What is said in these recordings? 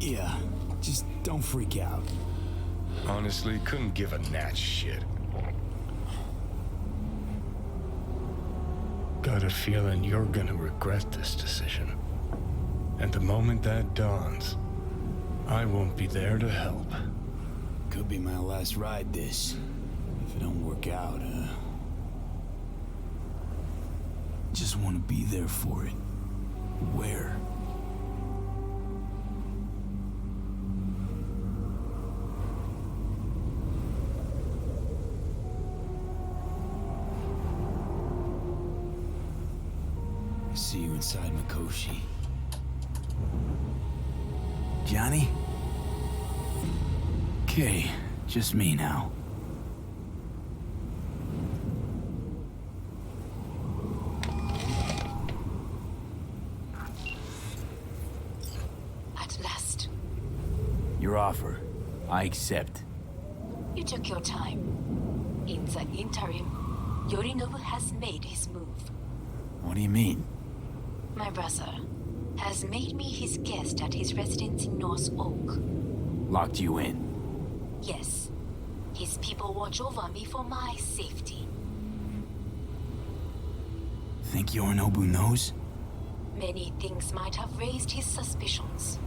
Yeah, just don't freak out. Honestly, couldn't give a gnat's shit. Got a feeling you're gonna regret this decision. And the moment that dawns, I won't be there to help. Could be my last ride this. If it don't work out, just want to be there for it. Where? I see you inside Mikoshi. Johnny? Okay, just me now. At last. Your offer, I accept. You took your time. In the interim, Yorinobu has made his move. What do you mean? My brother has made me his guest at his residence in North Oak. Locked you in? Yes. His people watch over me for my safety. Think Yorinobu knows? Many things might have raised his suspicions.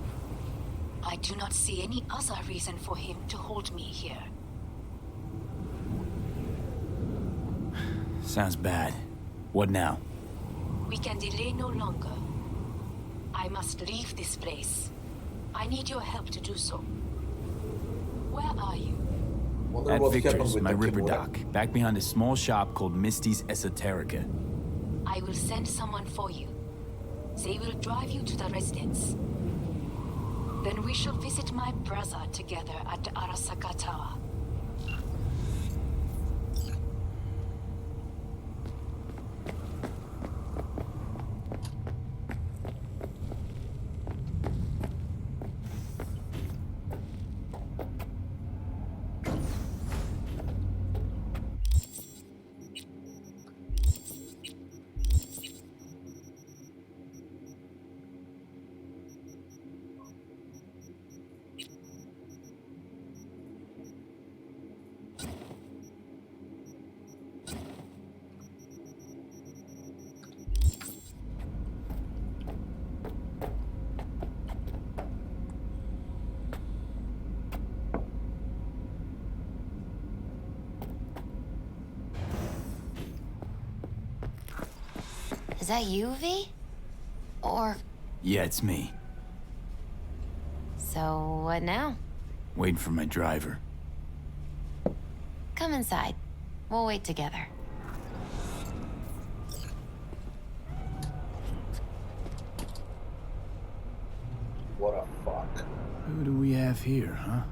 I do not see any other reason for him to hold me here. Sounds bad. What now? We can delay no longer. I must leave this place. I need your help to do so. Where are you? Wonder At what Victor's, happened with my the Ripper Kimura. Dock, back behind a small shop called Misty's Esoterica. I will send someone for you. They will drive you to the residence. Then we shall visit my brother together at the Arasaka Tower. Is that you, V? Or... Yeah, it's me. So, what now? Waiting for my driver. Come inside. We'll wait together. What a fuck. Who do we have here, huh?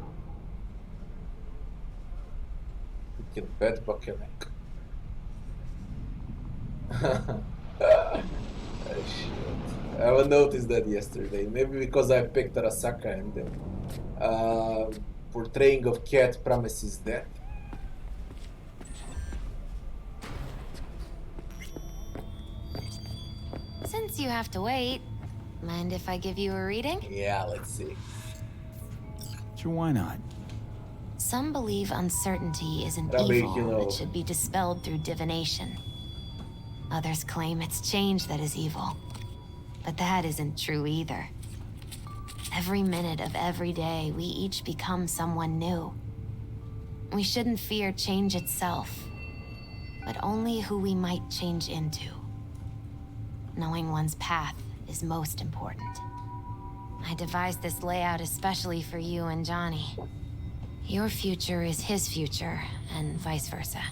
Vilken bedbucket. Shit. I haven't noticed that yesterday. Maybe because I picked Arasaka and the portraying of cat promises death. Since you have to wait, mind if I give you a reading? Yeah, let's see. Sure, why not? Some believe uncertainty is an Rabbi, evil you know. that should be dispelled through divination. Others claim it's change that is evil. But that isn't true either. Every minute of every day, we each become someone new. We shouldn't fear change itself, but only who we might change into. Knowing one's path is most important. I devised this layout especially for you and Johnny. Your future is his future, and vice versa.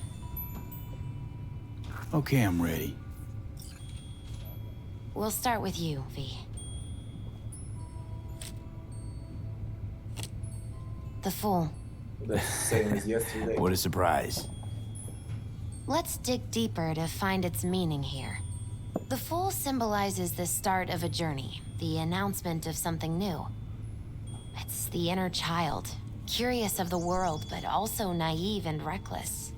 Okay, I'm ready. We'll start with you, V. The Fool. That's the same as yesterday. What a surprise. Let's dig deeper to find its meaning here. The Fool symbolizes the start of a journey, the announcement of something new. It's the inner child, curious of the world, but also naive and reckless.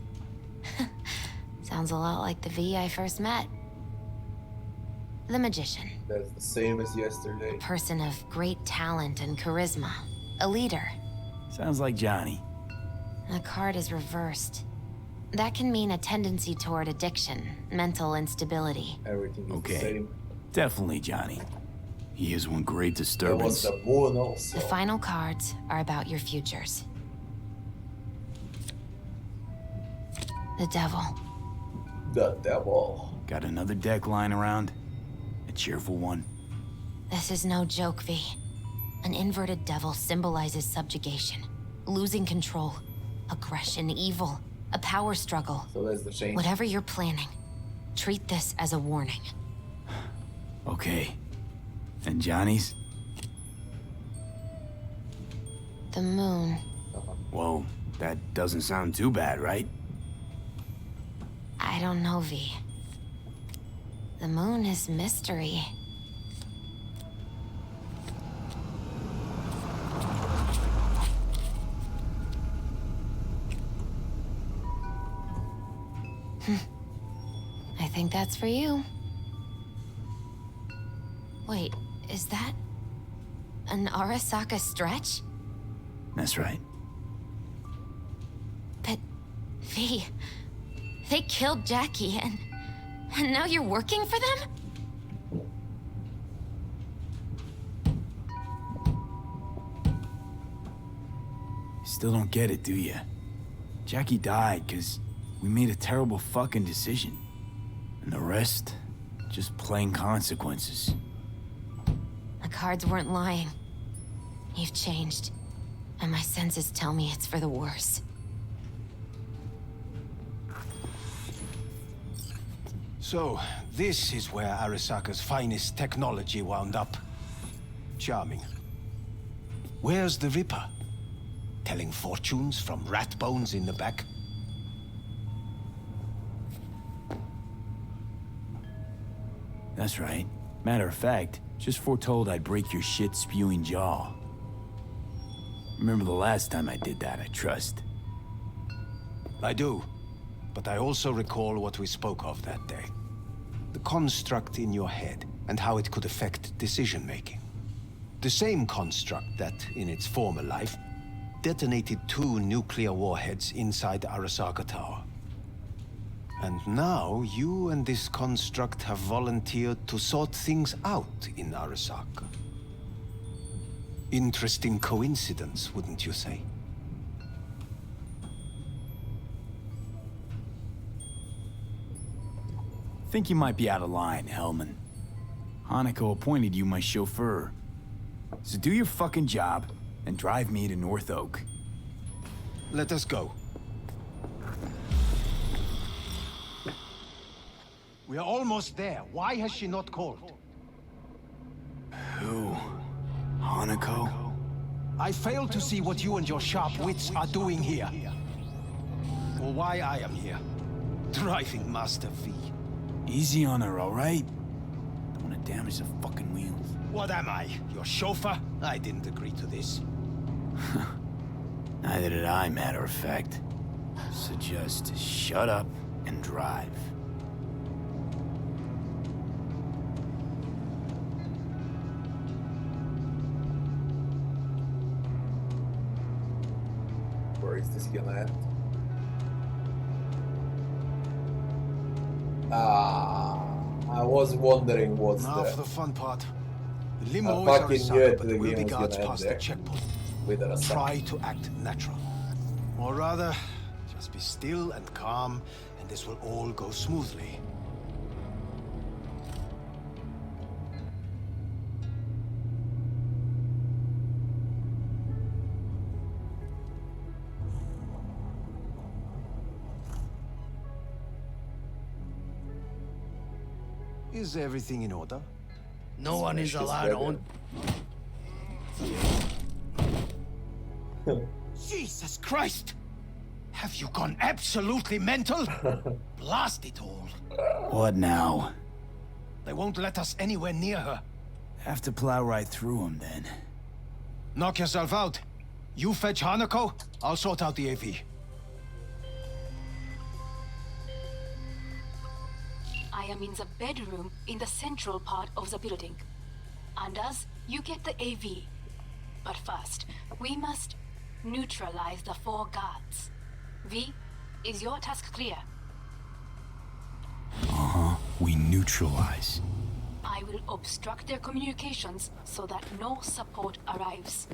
Sounds a lot like the V I first met. The Magician. That's the same as yesterday. A person of great talent and charisma. A leader. Sounds like Johnny. The card is reversed. That can mean a tendency toward addiction, mental instability. Everything is the Okay. same. Definitely Johnny. He is one great There was disturbance. the moon also. The final cards are about your futures. The devil. The devil. Got another deck lying around? A cheerful one? This is no joke, V. An inverted devil symbolizes subjugation, losing control, aggression, evil, a power struggle. So that's the change. Whatever you're planning, treat this as a warning. Okay. And Johnny's? The moon. Whoa, that doesn't sound too bad, right? I don't know, V. The moon is mystery. I think that's for you. Wait, is that an Arasaka stretch? That's right. But, V, they killed Jackie and now you're working for them? Still don't get it, do you? Jackie died because we made a terrible fucking decision. And the rest, just plain consequences. The cards weren't lying. You've changed. And my senses tell me it's for the worse. So, this is where Arasaka's finest technology wound up. Charming. Where's the Ripper? Telling fortunes from rat bones in the back? That's right. Matter of fact, just foretold I'd break your shit-spewing jaw. Remember the last time I did that, I trust. I do. But I also recall what we spoke of that day. The construct in your head, and how it could affect decision-making. The same construct that, in its former life, detonated 2 nuclear warheads inside Arasaka Tower. And now, you and this construct have volunteered to sort things out in Arasaka. Interesting coincidence, wouldn't you say? Think you might be out of line, Hellman. Hanako appointed you my chauffeur. So do your fucking job and drive me to North Oak. Let us go. We are almost there. Why has she not called? Who? Hanako? I fail to see what you and your sharp wits are doing here. Or why I am here. Driving Master V. Easy on her, all right? Don't want to damage the fucking wheels. What am I? Your chauffeur? I didn't agree to this. Neither did I, matter of fact. So just shut up and drive. Where is this gonna end? I was wondering what's Now for the the fun part. The limo I is fucking Arasaka, knew it, but the there will game be was guards gonna end past the there. checkpoint. with Arasaka. Try to act natural. Or rather, just be still and calm, and this will all go smoothly. Is everything in order? No one is Smash his allowed weapon. on. Jesus Christ! Have you gone absolutely mental? Blast it all. What now? They won't let us anywhere near her. Have to plow right through them then. Knock yourself out. You fetch Hanako, I'll sort out the AV. I am in the bedroom in the central part of the building. Anders, you get the AV. But first, we must neutralize the 4 guards. V, is your task clear? We neutralize. I will obstruct their communications so that no support arrives.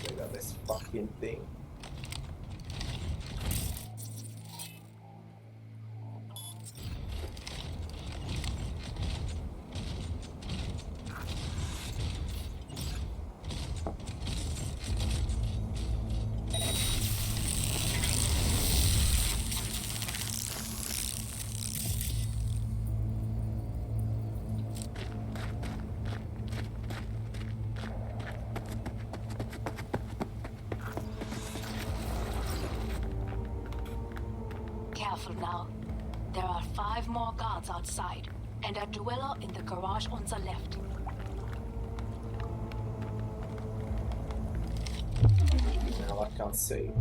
Look at this fucking thing. Careful now. There are 5 more guards outside, and a dweller in the garage on the left. Now I can't save.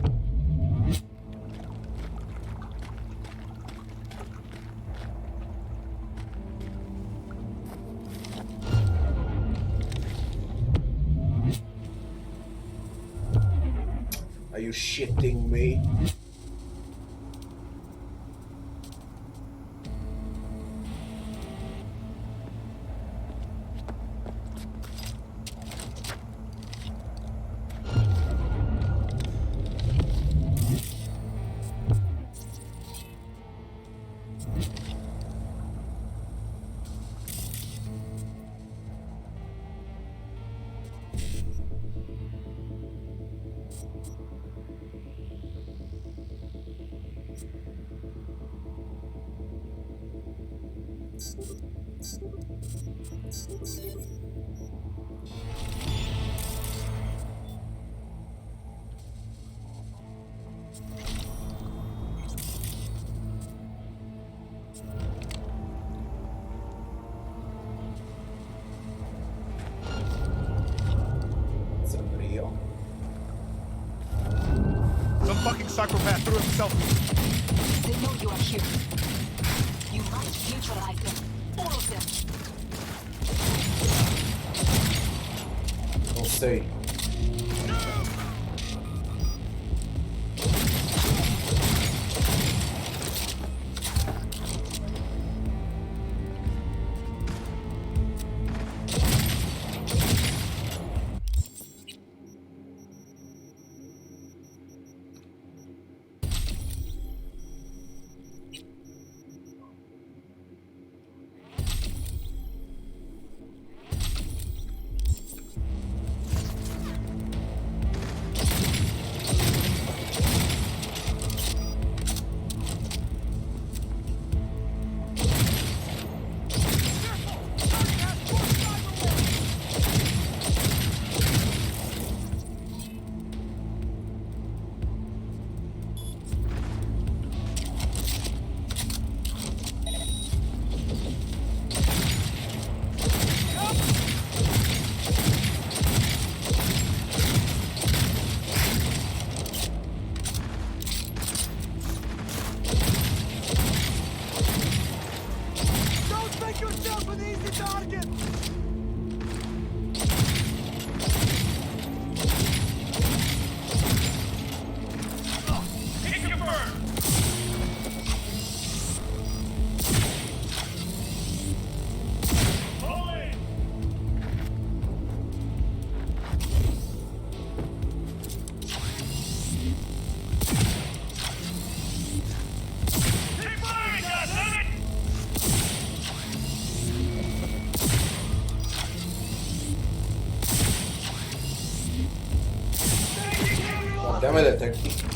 Are you shitting me? It's unreal. Some fucking psychopath threw himself. They know you are here. You must neutralize them. All of them. Don't say. Dammi le tecniche.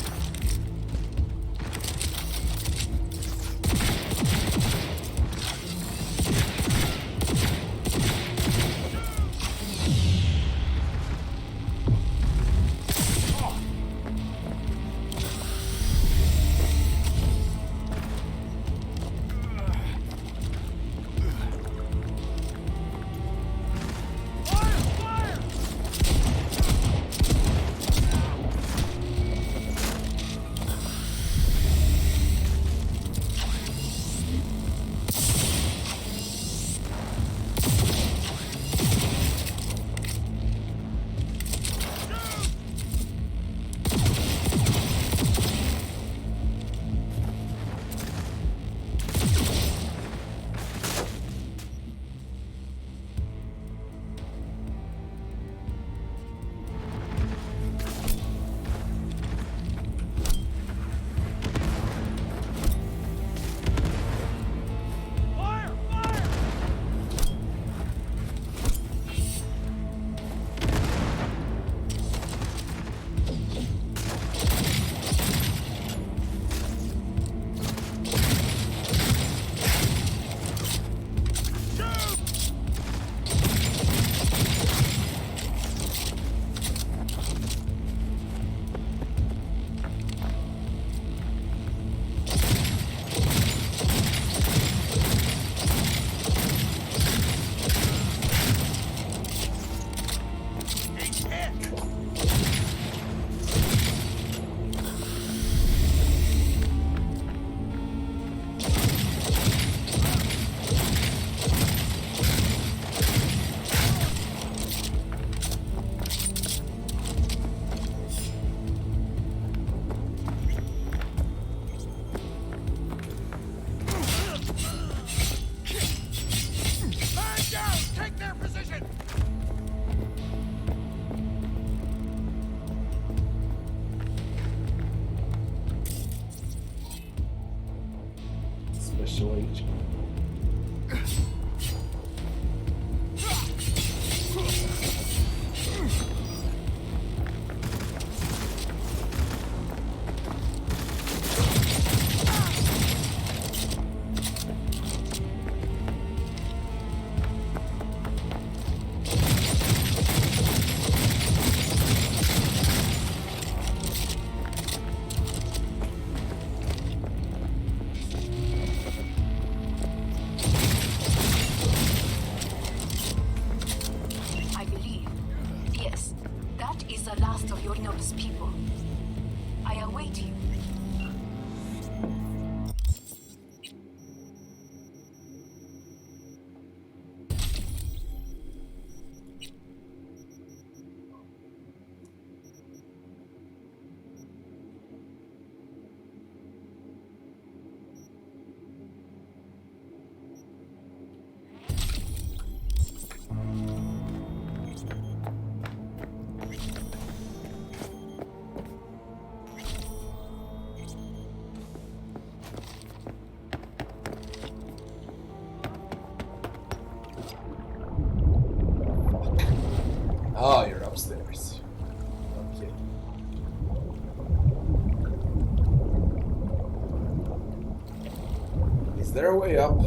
situation. I believe, yes, that is the last of your noble people. I await you. Oh, you're upstairs. Okay. Is there a way up?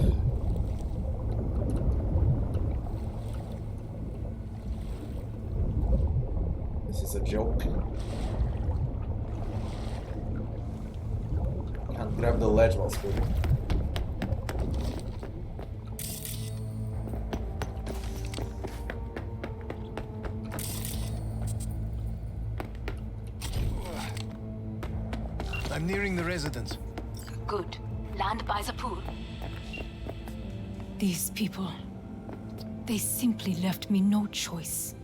This is a joke. Can't grab the ledge while swimming. I'm nearing the residence. Good. Land by the pool. These people, they simply left me no choice.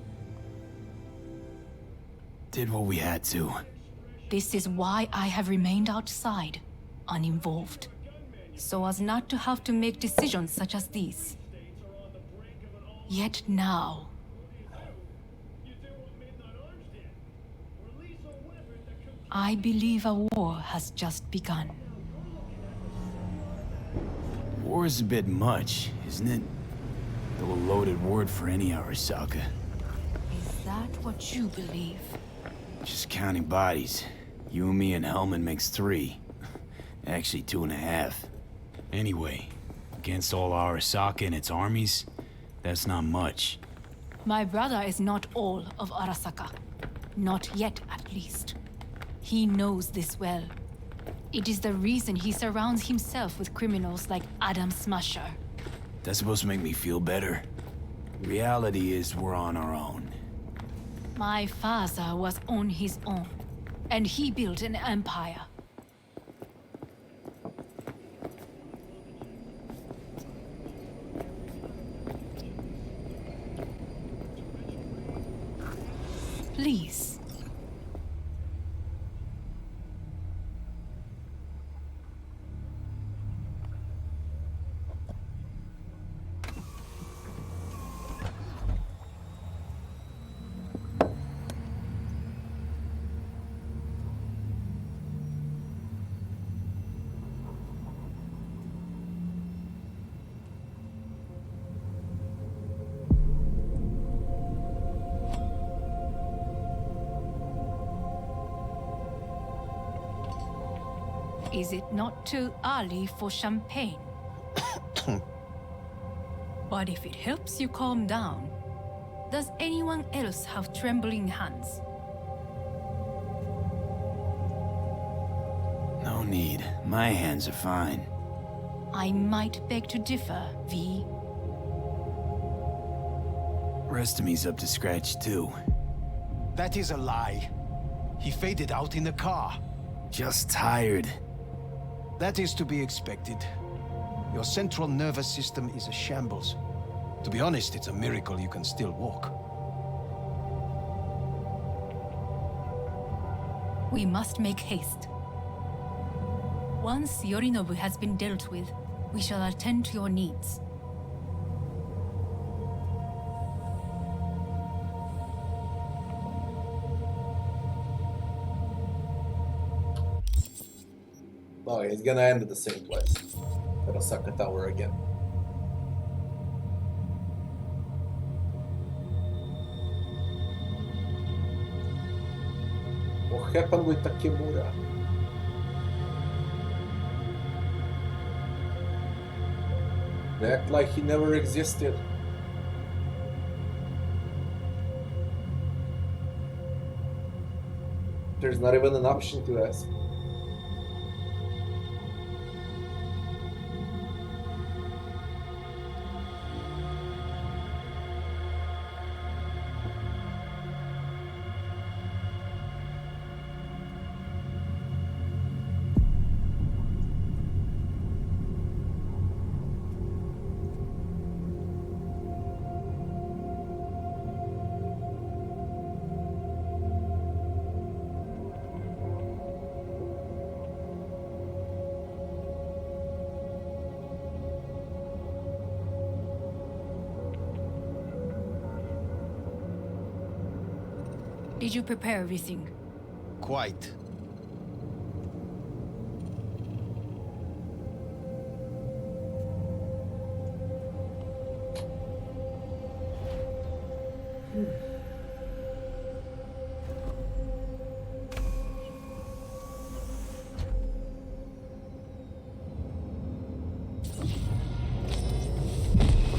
Did what we had to. This is why I have remained outside, uninvolved. So as not to have to make decisions such as these. Yet now, I believe a war has just begun. War is a bit much, isn't it? Though a loaded word for any Arasaka. Is that what you believe? Just counting bodies. You and me and Hellman makes 3. Actually 2.5. Anyway, against all Arasaka and its armies, that's not much. My brother is not all of Arasaka. Not yet, at least. He knows this well. It is the reason he surrounds himself with criminals like Adam Smasher. That's supposed to make me feel better. Reality is we're on our own. My father was on his own, and he built an empire. Please. Is it not too early for champagne? But if it helps you calm down, does anyone else have trembling hands? No need. My hands are fine. I might beg to differ, V. Rest of me's up to scratch too. That is a lie. He faded out in the car. Just tired. That is to be expected. Your central nervous system is a shambles. To be honest, it's a miracle you can still walk. We must make haste. Once Yorinobu has been dealt with, we shall attend to your needs. Oh, he's gonna end at the same place. Arasaka Tower again. What happened with Takemura? They act like he never existed. There's not even an option to ask. Did you prepare everything? Quite.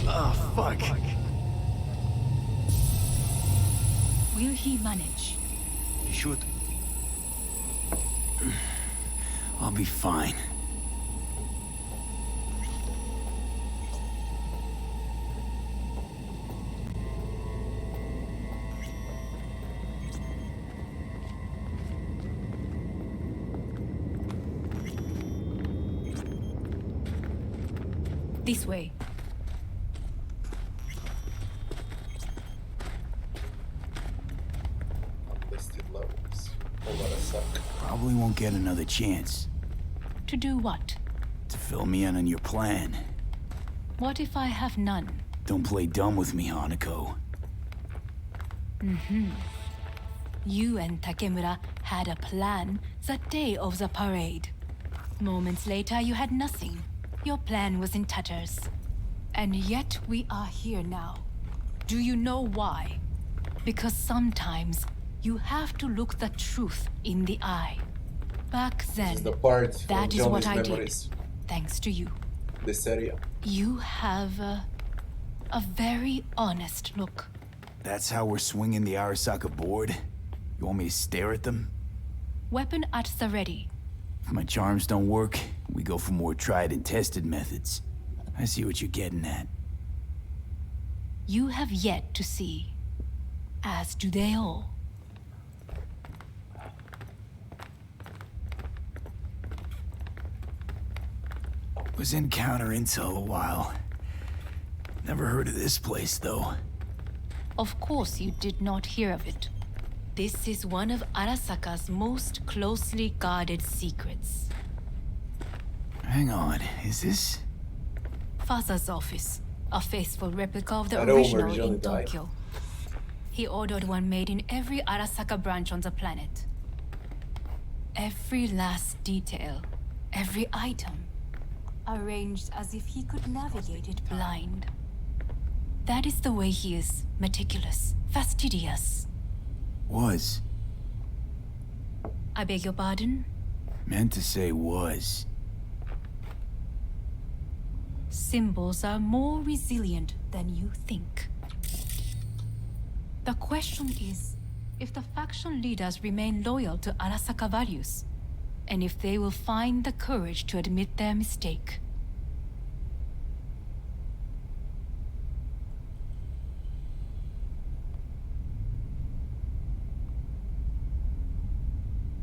Oh, fuck. Will he manage? You should. I'll be fine. This way. Unlisted levels. Oh, what a suck. Probably won't get another chance To do what? to fill me in on your plan. What if I have none? Don't play dumb with me, Hanako. You and Takemura had a plan the day of the parade. Moments later, you had nothing. Your plan was in tatters. And yet we are here now. Do you know why? Because sometimes you have to look the truth in the eye. Back This then, is the part from that is what Johnny's I memories. did. Thanks to you. This area. You have a very honest look. That's how we're swinging the Arasaka board? You want me to stare at them? Weapon at the ready. If my charms don't work, we go for more tried and tested methods. I see what you're getting at. You have yet to see. As do they all. Was in counter intel a while. Never heard of this place, though. Of course you did not hear of it. This is one of Arasaka's most closely guarded secrets. Hang on, is this? Father's office, a faithful replica of the I know where original Johnny in died. Tokyo. He ordered one made in every Arasaka branch on the planet. Every last detail, every item, arranged as if he could navigate it blind. That is the way he is, meticulous, fastidious. Was. I beg your pardon? Meant to say was. Symbols are more resilient than you think. The question is, if the faction leaders remain loyal to Arasaka values, and if they will find the courage to admit their mistake.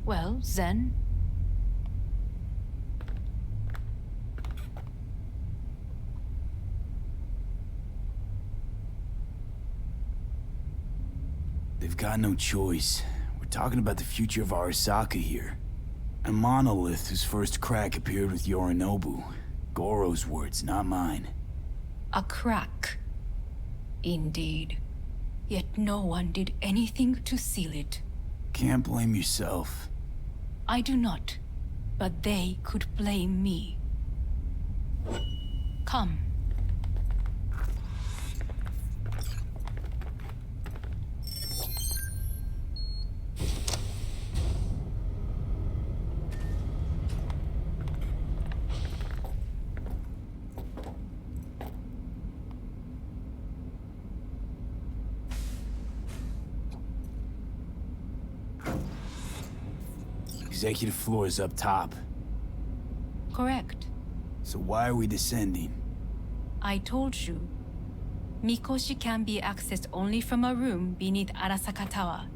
Well, then, They've got no choice. We're talking about the future of Arasaka here. A monolith whose first crack appeared with Yorinobu. Goro's words, not mine. a crack. Indeed. Yet no one did anything to seal it. Can't blame yourself. I do not, but they could blame me. Come. Executive floor is up top. Correct. So why are we descending? I told you. Mikoshi can be accessed only from a room beneath Arasaka Tower.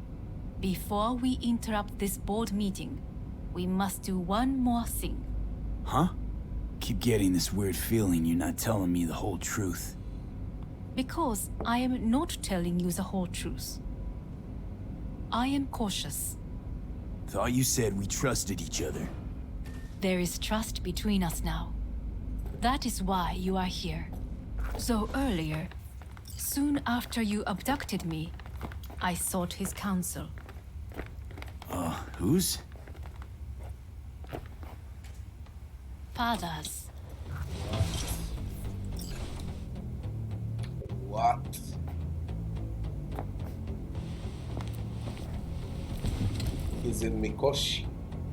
Before we interrupt this board meeting, we must do one more thing. Huh? Keep getting this weird feeling you're not telling me the whole truth. Because I am not telling you the whole truth. I am cautious. Thought you said we trusted each other. There is trust between us now. That is why you are here. So earlier, soon after you abducted me, I sought his counsel. Whose? Father's. What? He's in Mikoshi.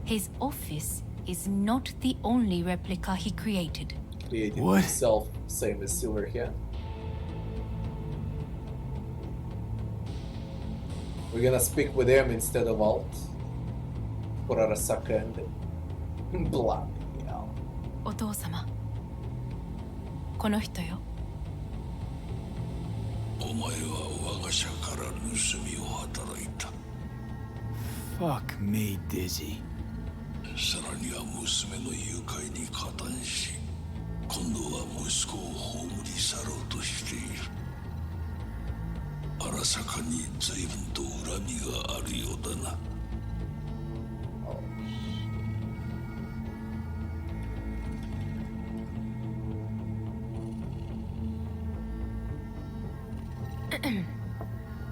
His office is not the only replica he created. Created What? himself, same as Silver here. We're gonna speak with him instead of Alt. For Arasaka and bloody hell. お父様。この人よ。お前は我が社から盗みを働いた。Fuck me, Dizzy. さらには娘の誘拐に加担し、今度は息子を葬り去ろうとしている。荒坂に随分と恨みがあるようだな。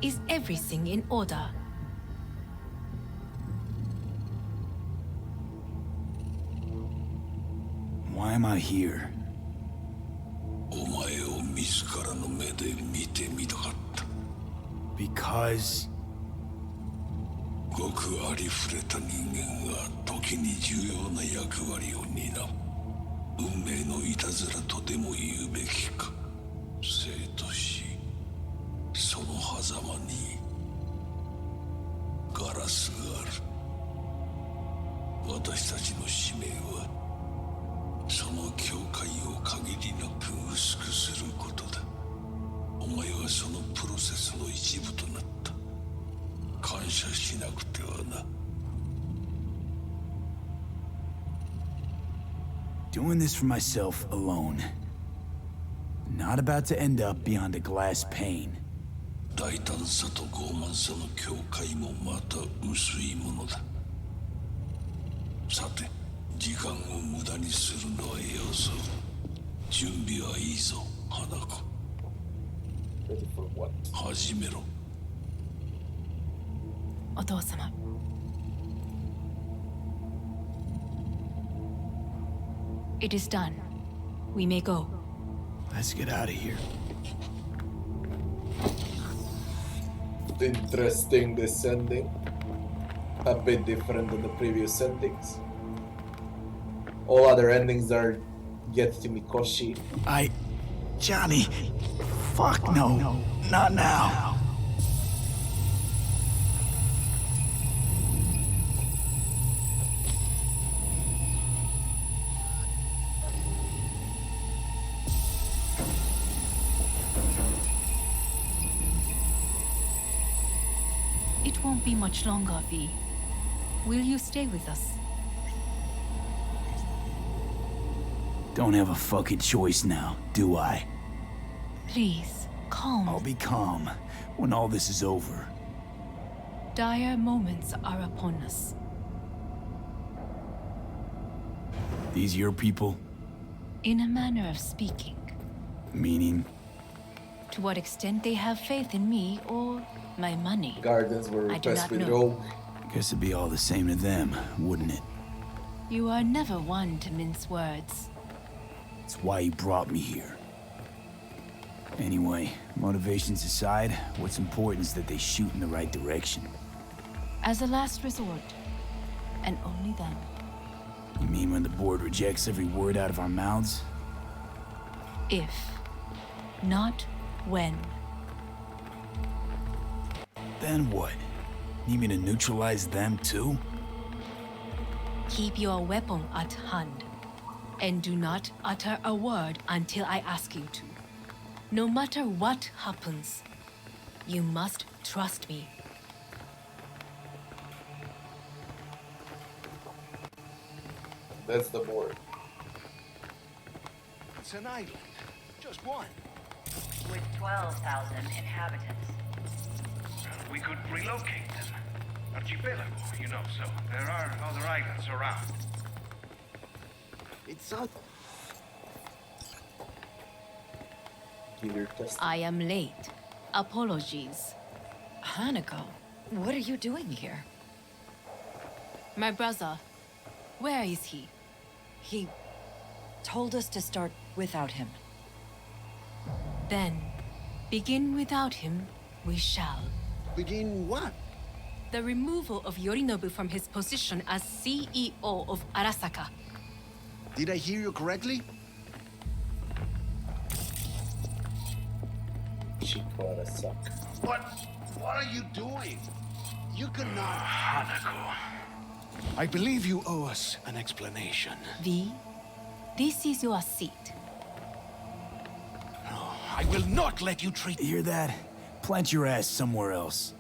Is everything in order? Why am I here? お前を自らの目で見てみたかった。Because... ごくありふれた人間が時に重要な役割を担う。運命のいたずらとでも言うべきか。生と死、その狭間にガラスがある。私たちの使命はその境界を限りなく薄くすることだ。お前はそのプロセスの一部となった。感謝しなくてはな。Doing this for myself alone. Not about to end up beyond a glass pane. 大胆さと傲慢さの境界もまた薄いものだ。さて、時間を無駄にするのはよそう。準備はいいぞ、花子。Ready for what? 始めろ。お父様。It is done. We may go. Let's get out of here. Interesting this ending. A bit different than the previous endings. All other endings are get to Mikoshi. Johnny! Fuck no! Not now! It won't be much longer, V. Will you stay with us? Don't have a fucking choice now, do I? Please, calm. I'll be calm when all this is over. Dire moments are upon us. These your people? In a manner of speaking. Meaning? To what extent they have faith in me or my money, Gardens were I do replaced not with know. Rogue. Guess it'd be all the same to them, wouldn't it? You are never one to mince words. It's why he brought me here. Anyway, motivations aside, what's important is that they shoot in the right direction. As a last resort, and only then. You mean when the board rejects every word out of our mouths? If, not when. Then what? Need me to neutralize them too? Keep your weapon at hand, and do not utter a word until I ask you to. No matter what happens, you must trust me. That's the board. It's an island. Just one. With 12,000 inhabitants. We could relocate them. Archipelago, you know, so there are other islands around. It's not. Give your test. I am late. Apologies. Hanako, what are you doing here? My brother, where is he? He told us to start without him. Then, begin without him, we shall. Begin what? The removal of Yorinobu from his position as CEO of Arasaka. Did I hear you correctly? Chico suck. What are you doing? You cannot. Hanako. I believe you owe us an explanation. V, this is your seat. No, I will not let you treat. You hear that? Plant your ass somewhere else.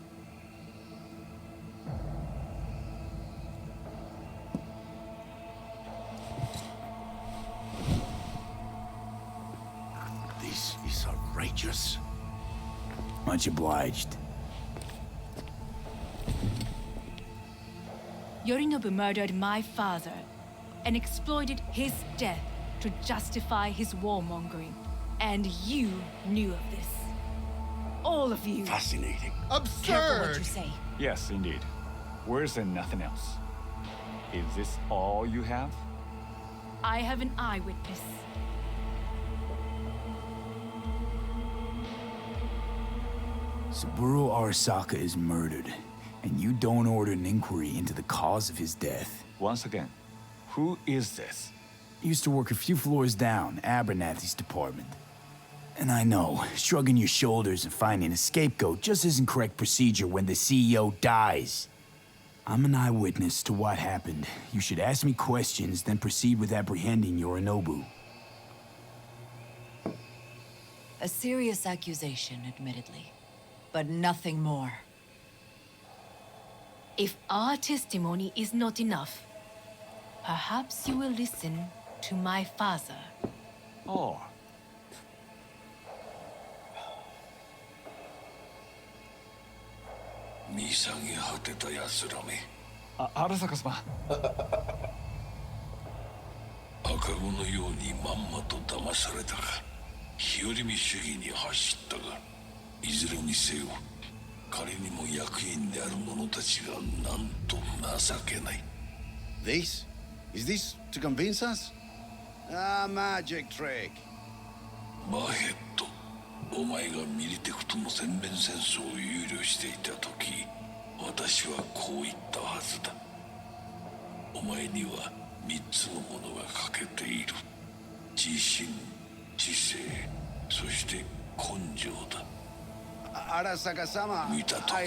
This is outrageous. Much obliged. Yorinobu murdered my father and exploited his death to justify his warmongering. And you knew of this. All of you. Fascinating. Careful what Absurd! you say. Yes, indeed. Worse than nothing else. Is this all you have? I have an eyewitness. Saburo Arasaka is murdered, and you don't order an inquiry into the cause of his death. Once again, who is this? Used to work a few floors down, Abernathy's department. And I know, shrugging your shoulders and finding a scapegoat just isn't correct procedure when the CEO dies. I'm an eyewitness to what happened. You should ask me questions, then proceed with apprehending Yorinobu. A serious accusation, admittedly. But nothing more. If our testimony is not enough, perhaps you will listen to my father. Oh. Arasaka-sama. 赤子のようにまんまと騙されたか、日和見主義に走ったが、いずれにせよ仮にも役員である者たちがなんと情けない。 This? Is this to convince us? Ah, magic trick. マヘッド、お前がミリテクとの全面戦争を憂慮していた時、私はこう言ったはずだ。お前には3つのものが欠けている。自信、知性、そして根性だ。 Arasaka-sama, 見たとこ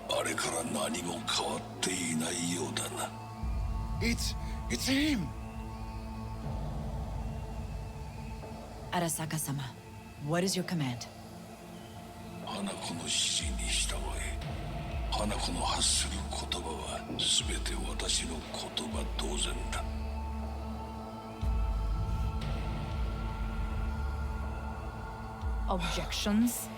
ろ、あれから何も変わっていないようだな。It's him! Arasaka-sama, what is your command? 花子の指示に従え。花子の発する言葉は全て私の言葉同然だ。 Objections?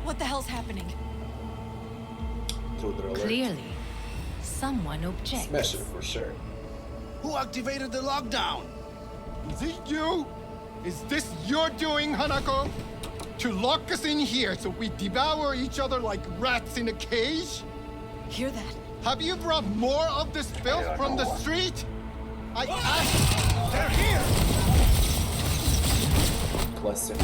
What the hell's happening? Intruder alert. Clearly, someone objects. Smash it for sure. Who activated the lockdown? Is it you? Is this your doing, Hanako? To lock us in here so we devour each other like rats in a cage? Hear that? Have you brought more of this filth from the street? They're here! Classic.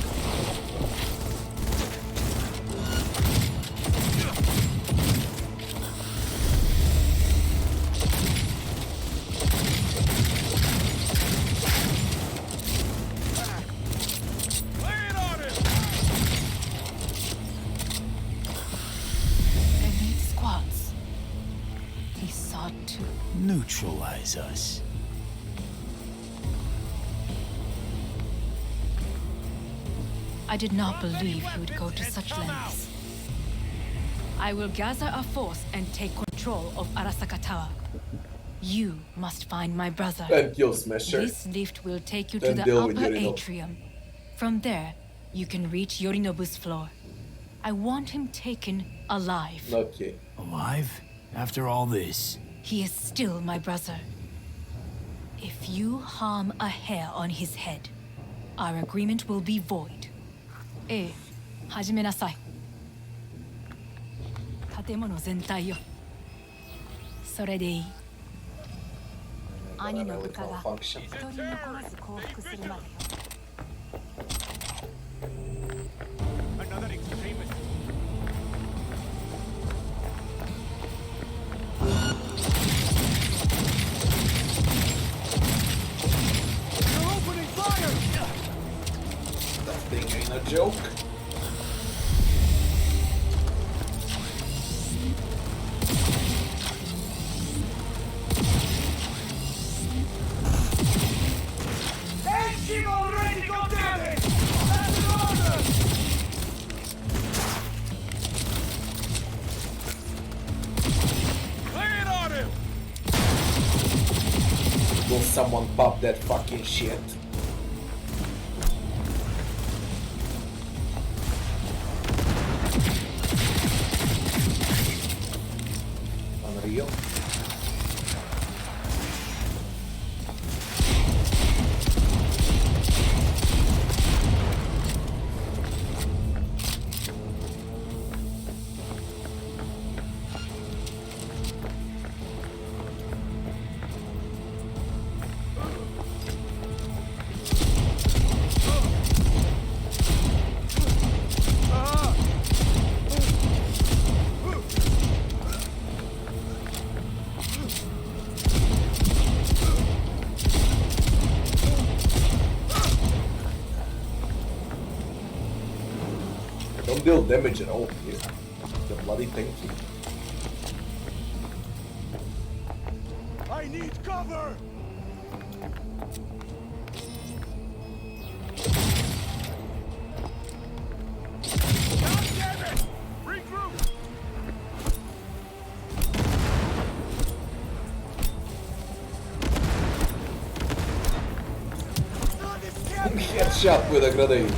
Elite squads. He sought to Neutralize us. I did not believe he would go to such lengths. I will gather a force and take control of Arasaka Tower. You must find my brother. And kill Smasher. This lift will take you Then to the deal with upper Yorinobu. atrium. From there, you can reach Yorinobu's floor. I want him taken alive. Okay. Alive? After all this? He is still my brother. If you harm a hair on his head, our agreement will be void. ええ、始めなさい。建物全体よ。それでいい。兄の部下が一人残らず降伏するまでよ。Another extremist. They're opening fire! That thing ain't a joke. Engine already got damage! That's an order! Lay it on him! Will someone pop that fucking shit? Unreal. Don't deal damage at all here. The bloody tanky. I need cover! God damn it! Regroup! Headshot with a grenade.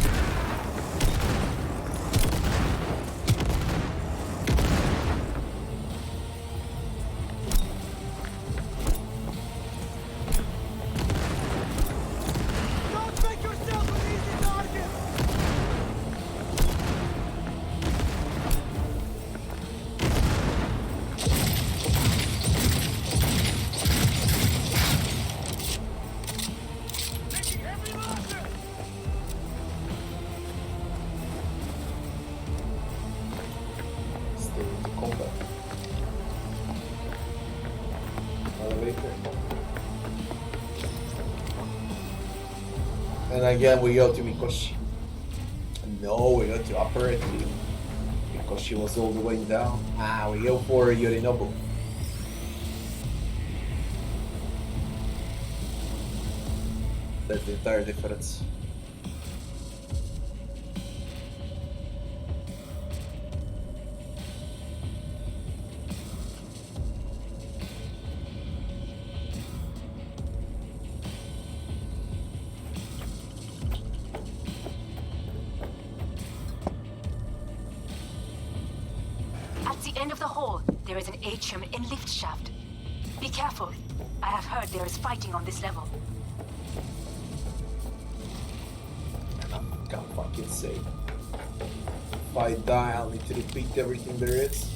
Don't make yourself an easy target! Taking heavy losses! Still into combat. Elevator. And again we go to Mikoshi. No, we go to upper atrium. Mikoshi was all the way down. Ah, we go for Yorinobu. That's the entire difference. At the end of the hall, there is an atrium and lift shaft. Be careful. I have heard there is fighting on this level. And I can't fucking say. If I die, I'll need to repeat everything there is.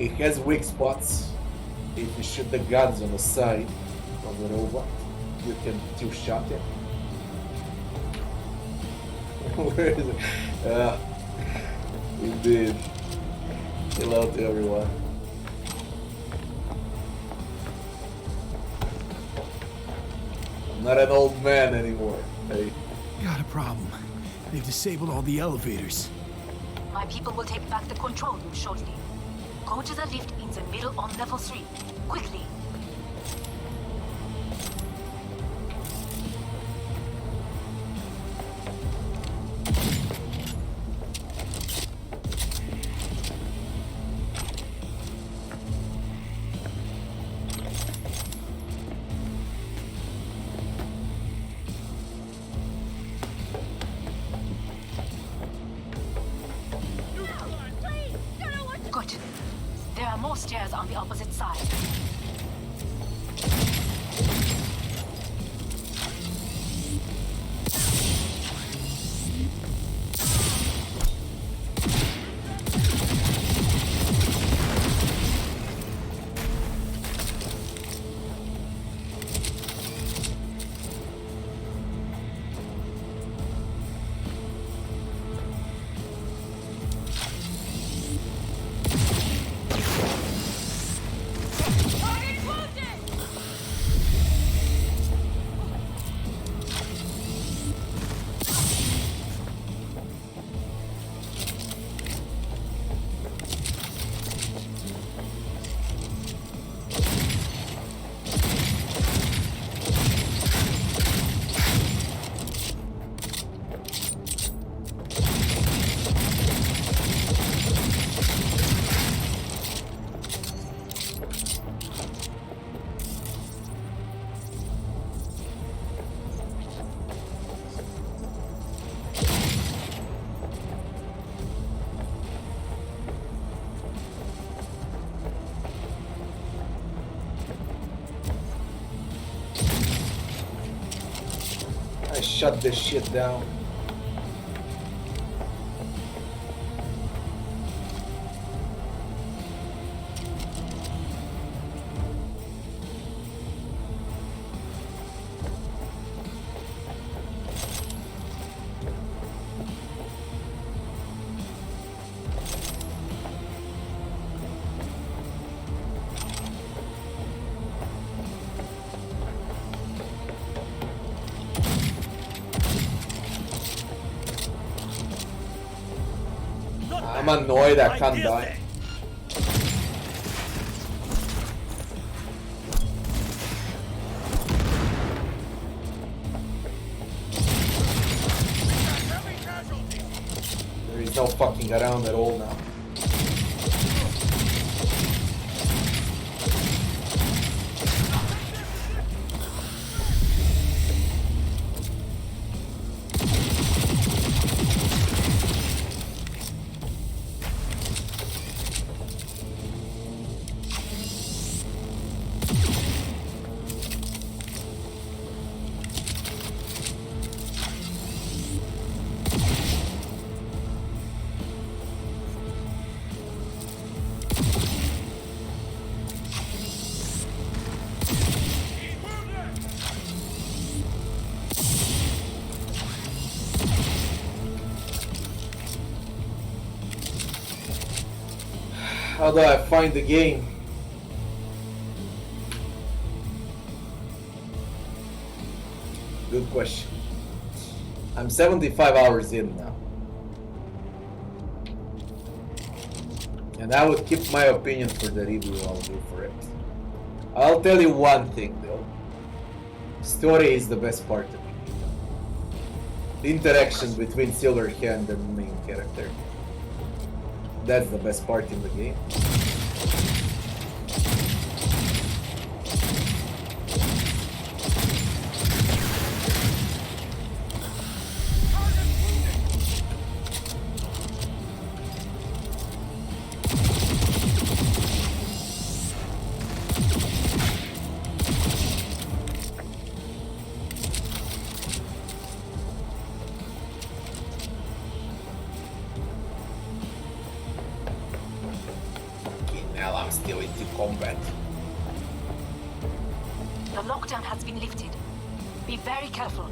It has weak spots. If you shoot the guns on the side of the robot, you can two-shot it. Where is it? Indeed. Hello to everyone. I'm not an old man anymore. Hey. Got a problem. They've disabled all the elevators. My people will take back the control room shortly. Go to the lift in the middle on level 3. Quickly. Good. There are more stairs on the opposite side. Shut this shit down. I'm annoyed I can't die. There is no fucking around at all now. How do I find the game? Good question. I'm 75 hours in now. And I would keep my opinion for the review I'll do for it. I'll tell you one thing though. Story is the best part of it. The interaction between Silverhand and the main character. That's the best part in the game. still into combat. The lockdown has been lifted. Be very careful.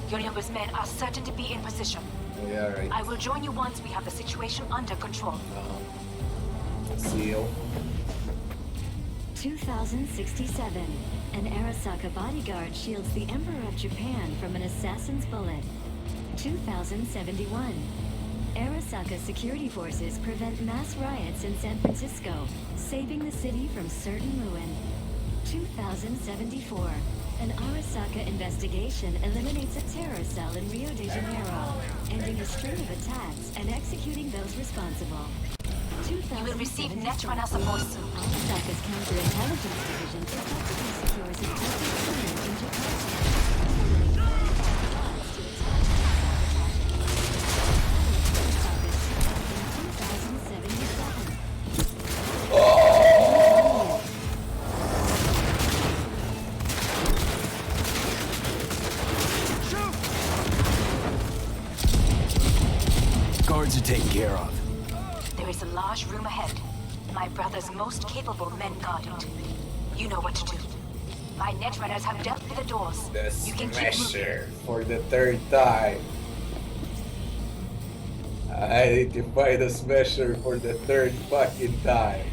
Yorinobu's men are certain to be in position. Yeah, right. I will join you once we have the situation under control. See you. 2067. An Arasaka bodyguard shields the Emperor of Japan from an assassin's bullet. 2071. Arasaka security forces prevent mass riots in San Francisco, saving the city from certain ruin. 2074. An Arasaka investigation eliminates a terror cell in Rio de Janeiro, ending a string of attacks and executing those responsible. You will receive Netrunner support soon. Arasaka's counterintelligence division effectively secures a distant city in Jakarta. Guards are taken care of. There is a large room ahead. My brother's most capable men guard it. You know what to do. My netrunners have dealt with the doors. You can keep moving. Smasher for the third time. I need to fight the Smasher for the third fucking time.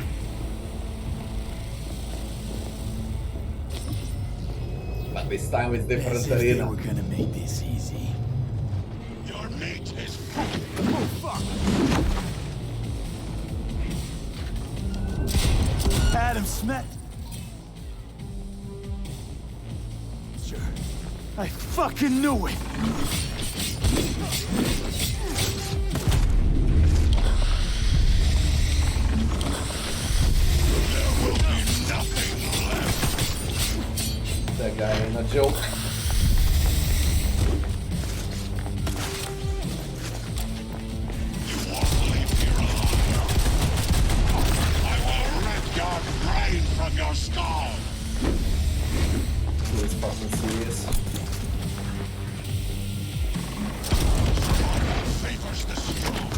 But this time it's different As if they arena. were gonna make this easy. Your mate is Oh fuck! Adam Smith. Sure. I fucking knew it. That guy ain't a joke. from your skull! He was fucking serious. Favors the strong.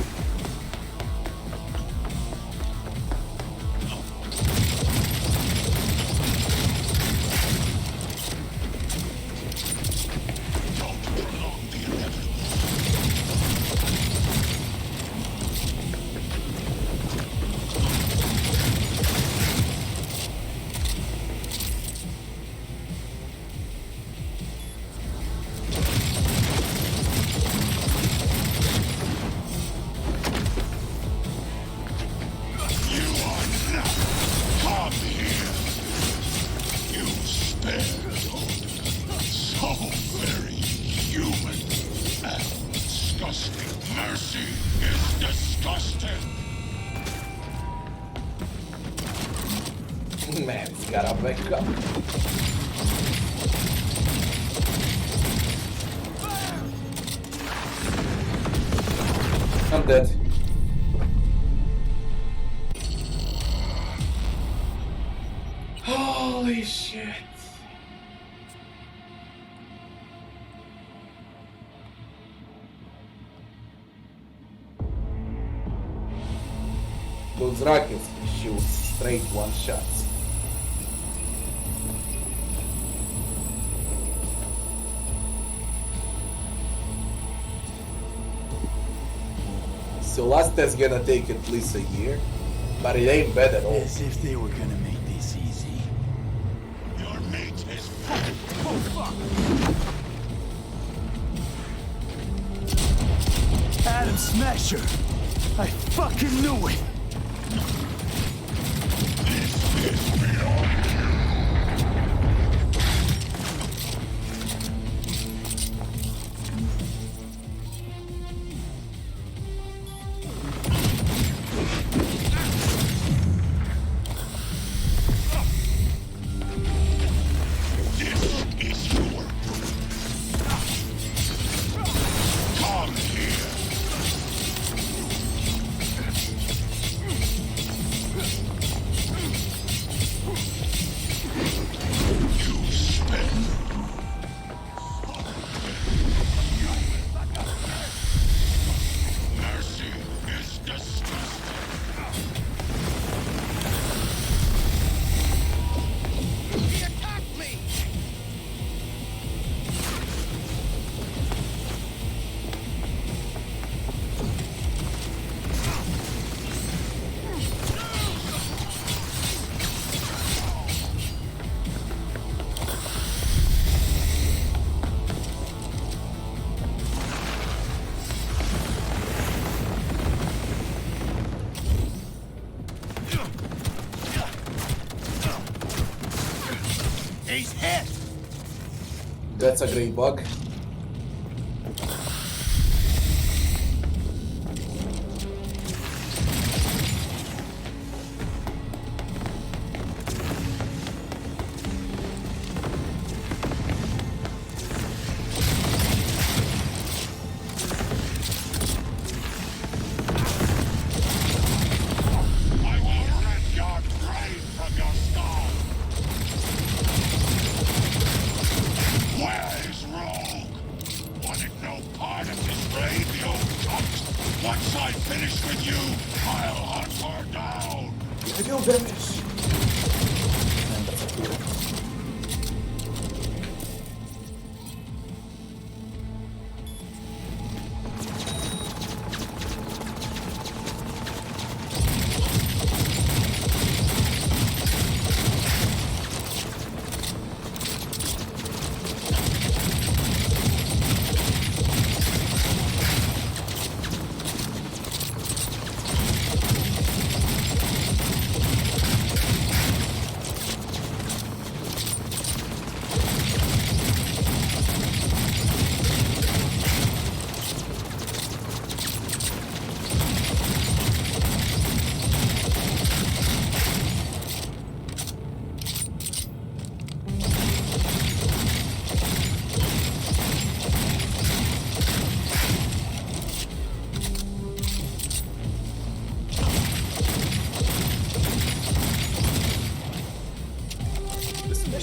Don't prolong the inevitable. Man, he's gotta back up. I'm dead. Holy shit. Those rockets can shoot straight one shots. So last test gonna take at least a year, but it ain't bad at all. As if they were gonna make this easy. Your mate is Oh fuck! Adam Smasher! I fucking knew it! This is beyond That's a great bug.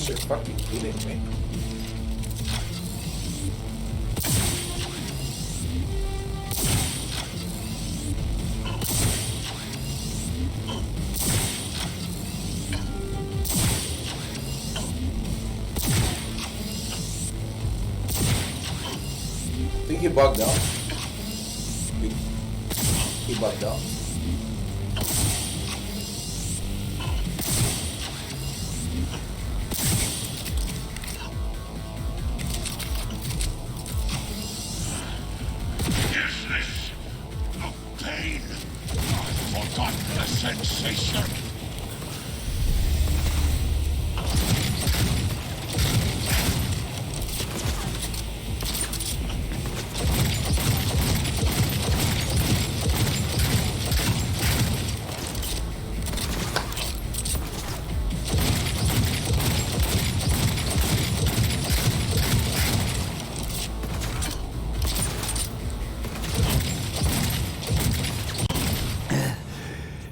You're fucking kidding me. I think he bugged out. He bugged out.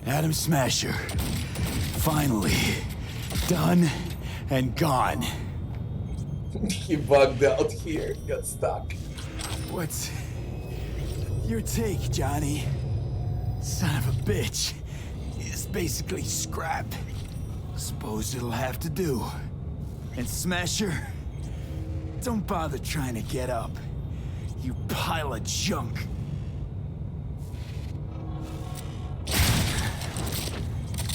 Atom Smasher. Finally. Done and gone. He bugged out here. Got stuck. What's your take, Johnny? Son of a bitch. It's basically scrap. Suppose it'll have to do. And Smasher, don't bother trying to get up. You pile of junk.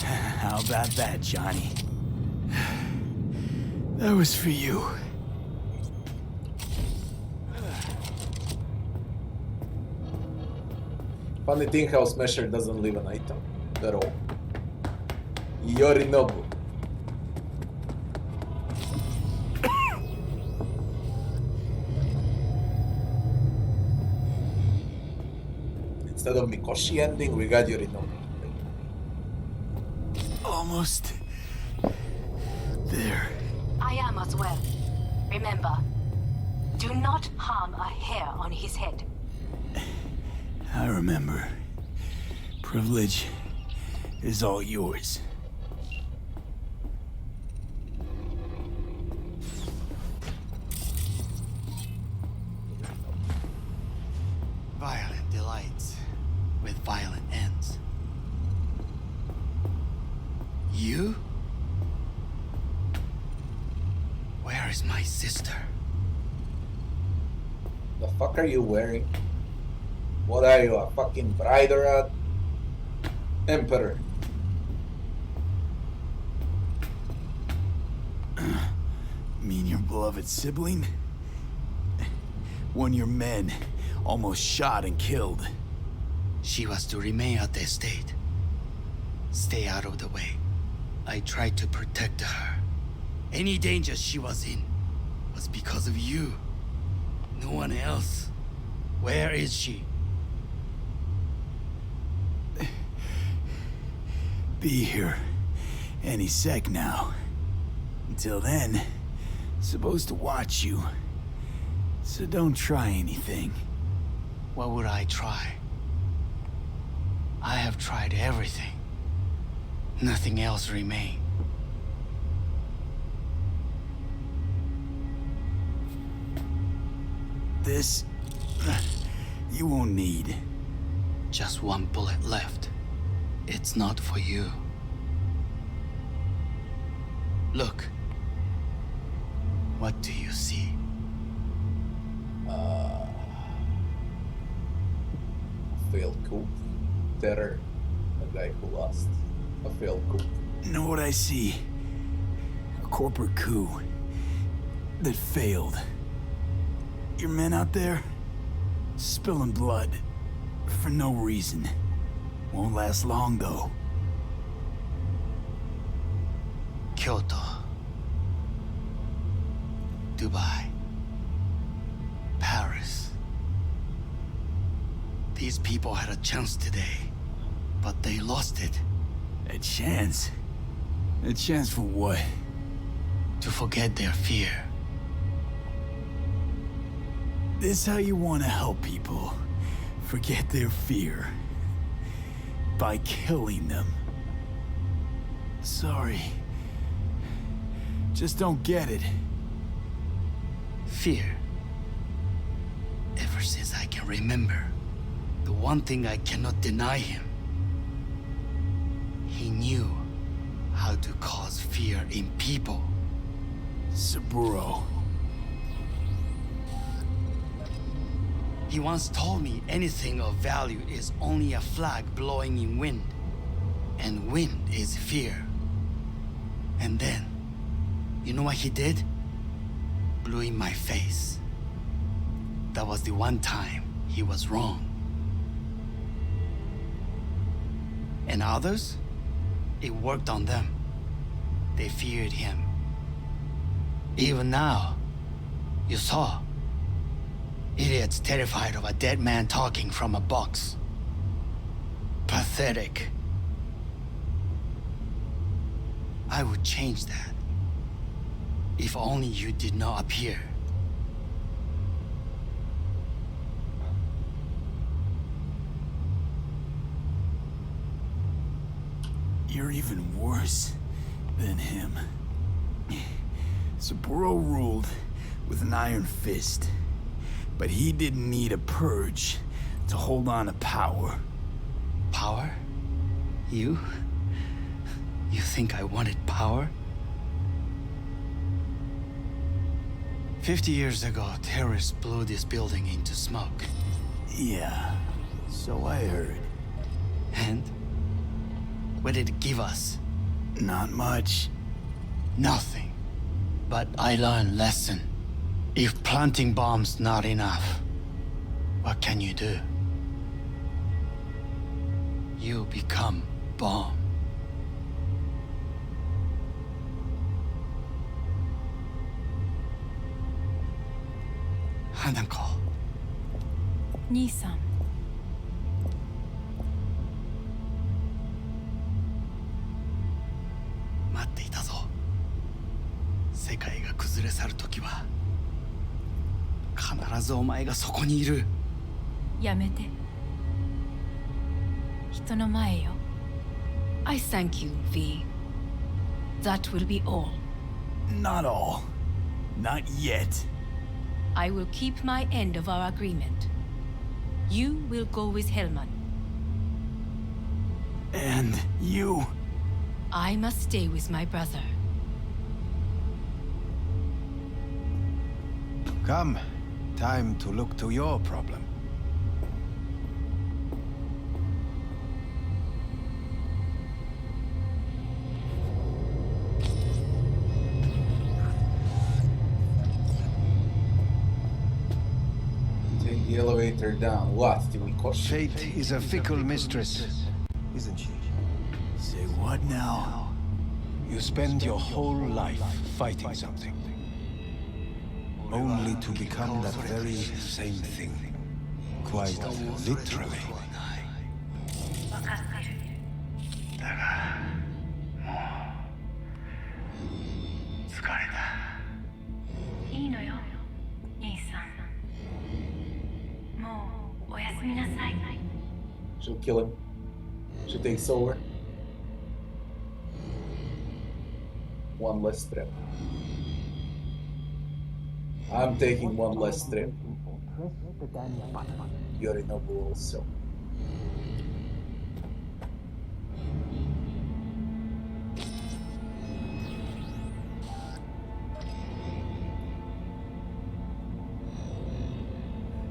How about that, Johnny? That was for you. Funny thing how Smasher doesn't leave an item at all. Yorinobu. Instead of Mikoshi ending, we got Yorinobu. Almost there. I am as well. Remember, do not harm a hair on his head. I remember. Privilege is all yours. Violent delights with violent ends. You? Where is my sister? The fuck are you wearing? What are you, a fucking bride or a emperor? Mean your beloved sibling? One your men almost shot and killed. She was to remain at the estate. Stay out of the way. I tried to protect her. Any danger she was in was because of you. No one else. Where is she? Be here any sec now. Until then, supposed to watch you. So don't try anything. What would I try? I have tried everything. Nothing else remains. This... you won't need. Just one bullet left. It's not for you. Look. What do you see? Failed coup. Terror. A guy who lost. A failed coup. Know what I see? A corporate coup that failed. Your men out there, spilling blood for no reason. Won't last long, though. Kyoto. Dubai. Paris. These people had a chance today, but they lost it. A chance? A chance for what? To forget their fear. This how you want to help people forget their fear? By killing them. Sorry. Just don't get it. Fear. Ever since I can remember, the one thing I cannot deny him. He knew how to cause fear in people. Saburo. He once told me anything of value is only a flag blowing in wind. And wind is fear. And then, you know what he did? Blew in my face. That was the one time he was wrong. And others? It worked on them. They feared him. Even now, you saw. Idiots terrified of a dead man talking from a box. Pathetic. I would change that. If only you did not appear. You're even worse than him. Saburo ruled with an iron fist. But he didn't need a purge to hold on to power. Power? You? You think I wanted power? 50 years ago, terrorists blew this building into smoke. Yeah, so I heard. And? What did it give us? Not much. Nothing. But I learned lesson. If planting bombs not enough, what can you do? You become bomb. Hanako. 兄さん。待っていたぞ。世界が崩れ去る時は必ずお前がそこにいる。やめて。人の前よ。I thank you, V. That will be all. Not all. Not yet. I will keep my end of our agreement. You will go with Hellman. And you? I must stay with my brother. Come. Time to look to your problem. Take the elevator down. What? Fate is a fickle mistress, isn't she? Say what now? You spend your whole life fighting something. only to become that very same thing. Quite literally. 分かってる。だが、もう疲れた。いいのよ、兄さん。もうおやすみなさい。She'll kill him. She takes over. One less trip. I'm taking one less trip. Yorinobu also.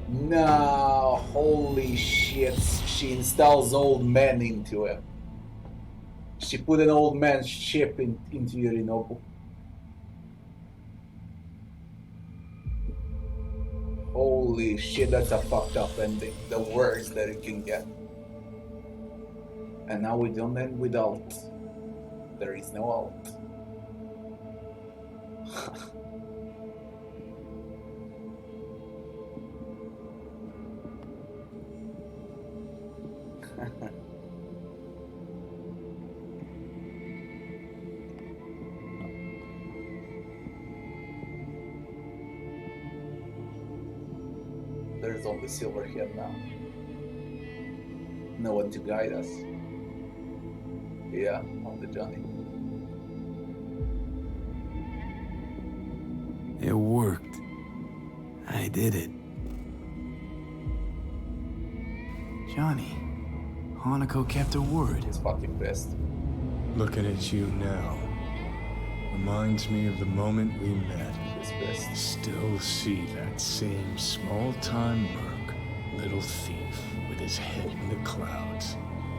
Now, holy shit, she installs old men into him. She put an old man's ship into Yorinobu. Holy shit, that's a fucked up ending. The worst that it can get. And now we don't end with alt. There is no alt. There's only Silverhead now. No one to guide us. Yeah, on the Johnny. It worked. I did it. Johnny, Hanako kept her word. He's fucking pissed. Looking at you now reminds me of the moment we met. He's pissed. Still see that same small-time merc, little thief with his head in the clouds.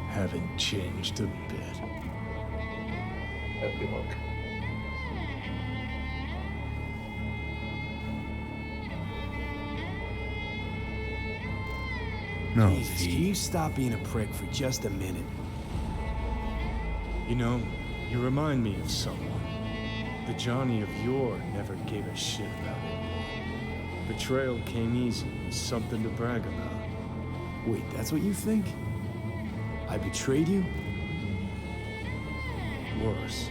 Haven't changed a bit. Happy look. No, Jesus, can you stop being a prick for just a minute? You know, you remind me of someone. The Johnny of yore never gave a shit about it. Betrayal came easy, was something to brag about. Wait, that's what you think? I betrayed you? Worse.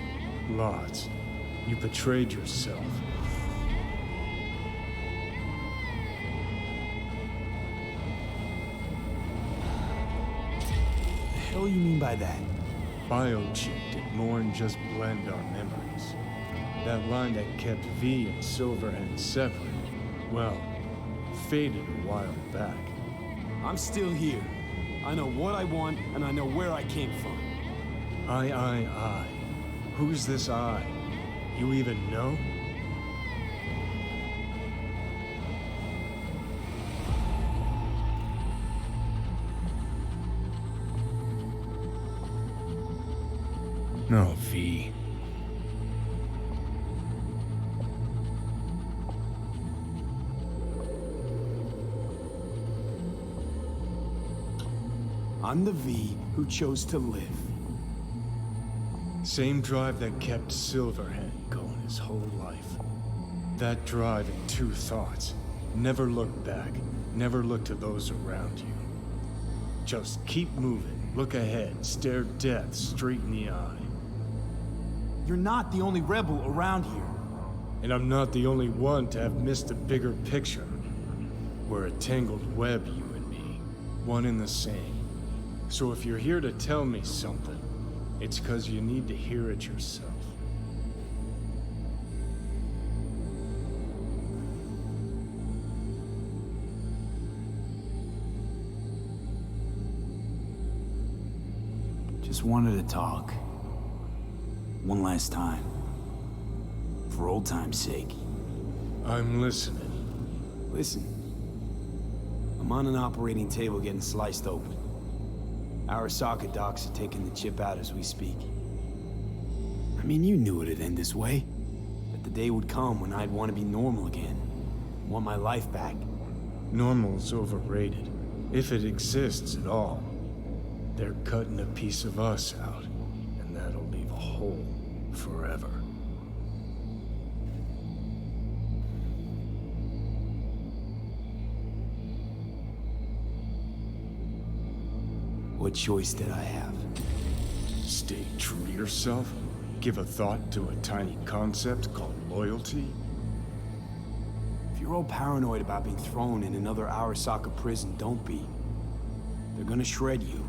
Lots. You betrayed yourself. The hell you mean by that? Biochip did more than just blend our memories. That line that kept V and Silverhand separate, well, faded a while back. I'm still here. I know what I want, and I know where I came from. I. Who's this I? You even know? No, V. I'm the V who chose to live. Same drive that kept Silverhand going his whole life. That drive and two thoughts. Never look back. Never look to those around you. Just keep moving. Look ahead. Stare death straight in the eye. You're not the only rebel around here. And I'm not the only one to have missed a bigger picture. We're a tangled web, you and me. One and the same. So if you're here to tell me something, it's 'cause you need to hear it yourself. Just wanted to talk. One last time. For old time's sake. I'm listening. Listen. I'm on an operating table getting sliced open. Arasaka docs are taking the chip out as we speak. I mean, you knew it'd end this way. That the day would come when I'd want to be normal again. Want my life back. Normal's overrated. If it exists at all. They're cutting a piece of us out, and that'll leave a hole forever. What choice did I have? Stay true to yourself? Give a thought to a tiny concept called loyalty? If you're all paranoid about being thrown in another Arasaka prison, don't be. They're gonna shred you.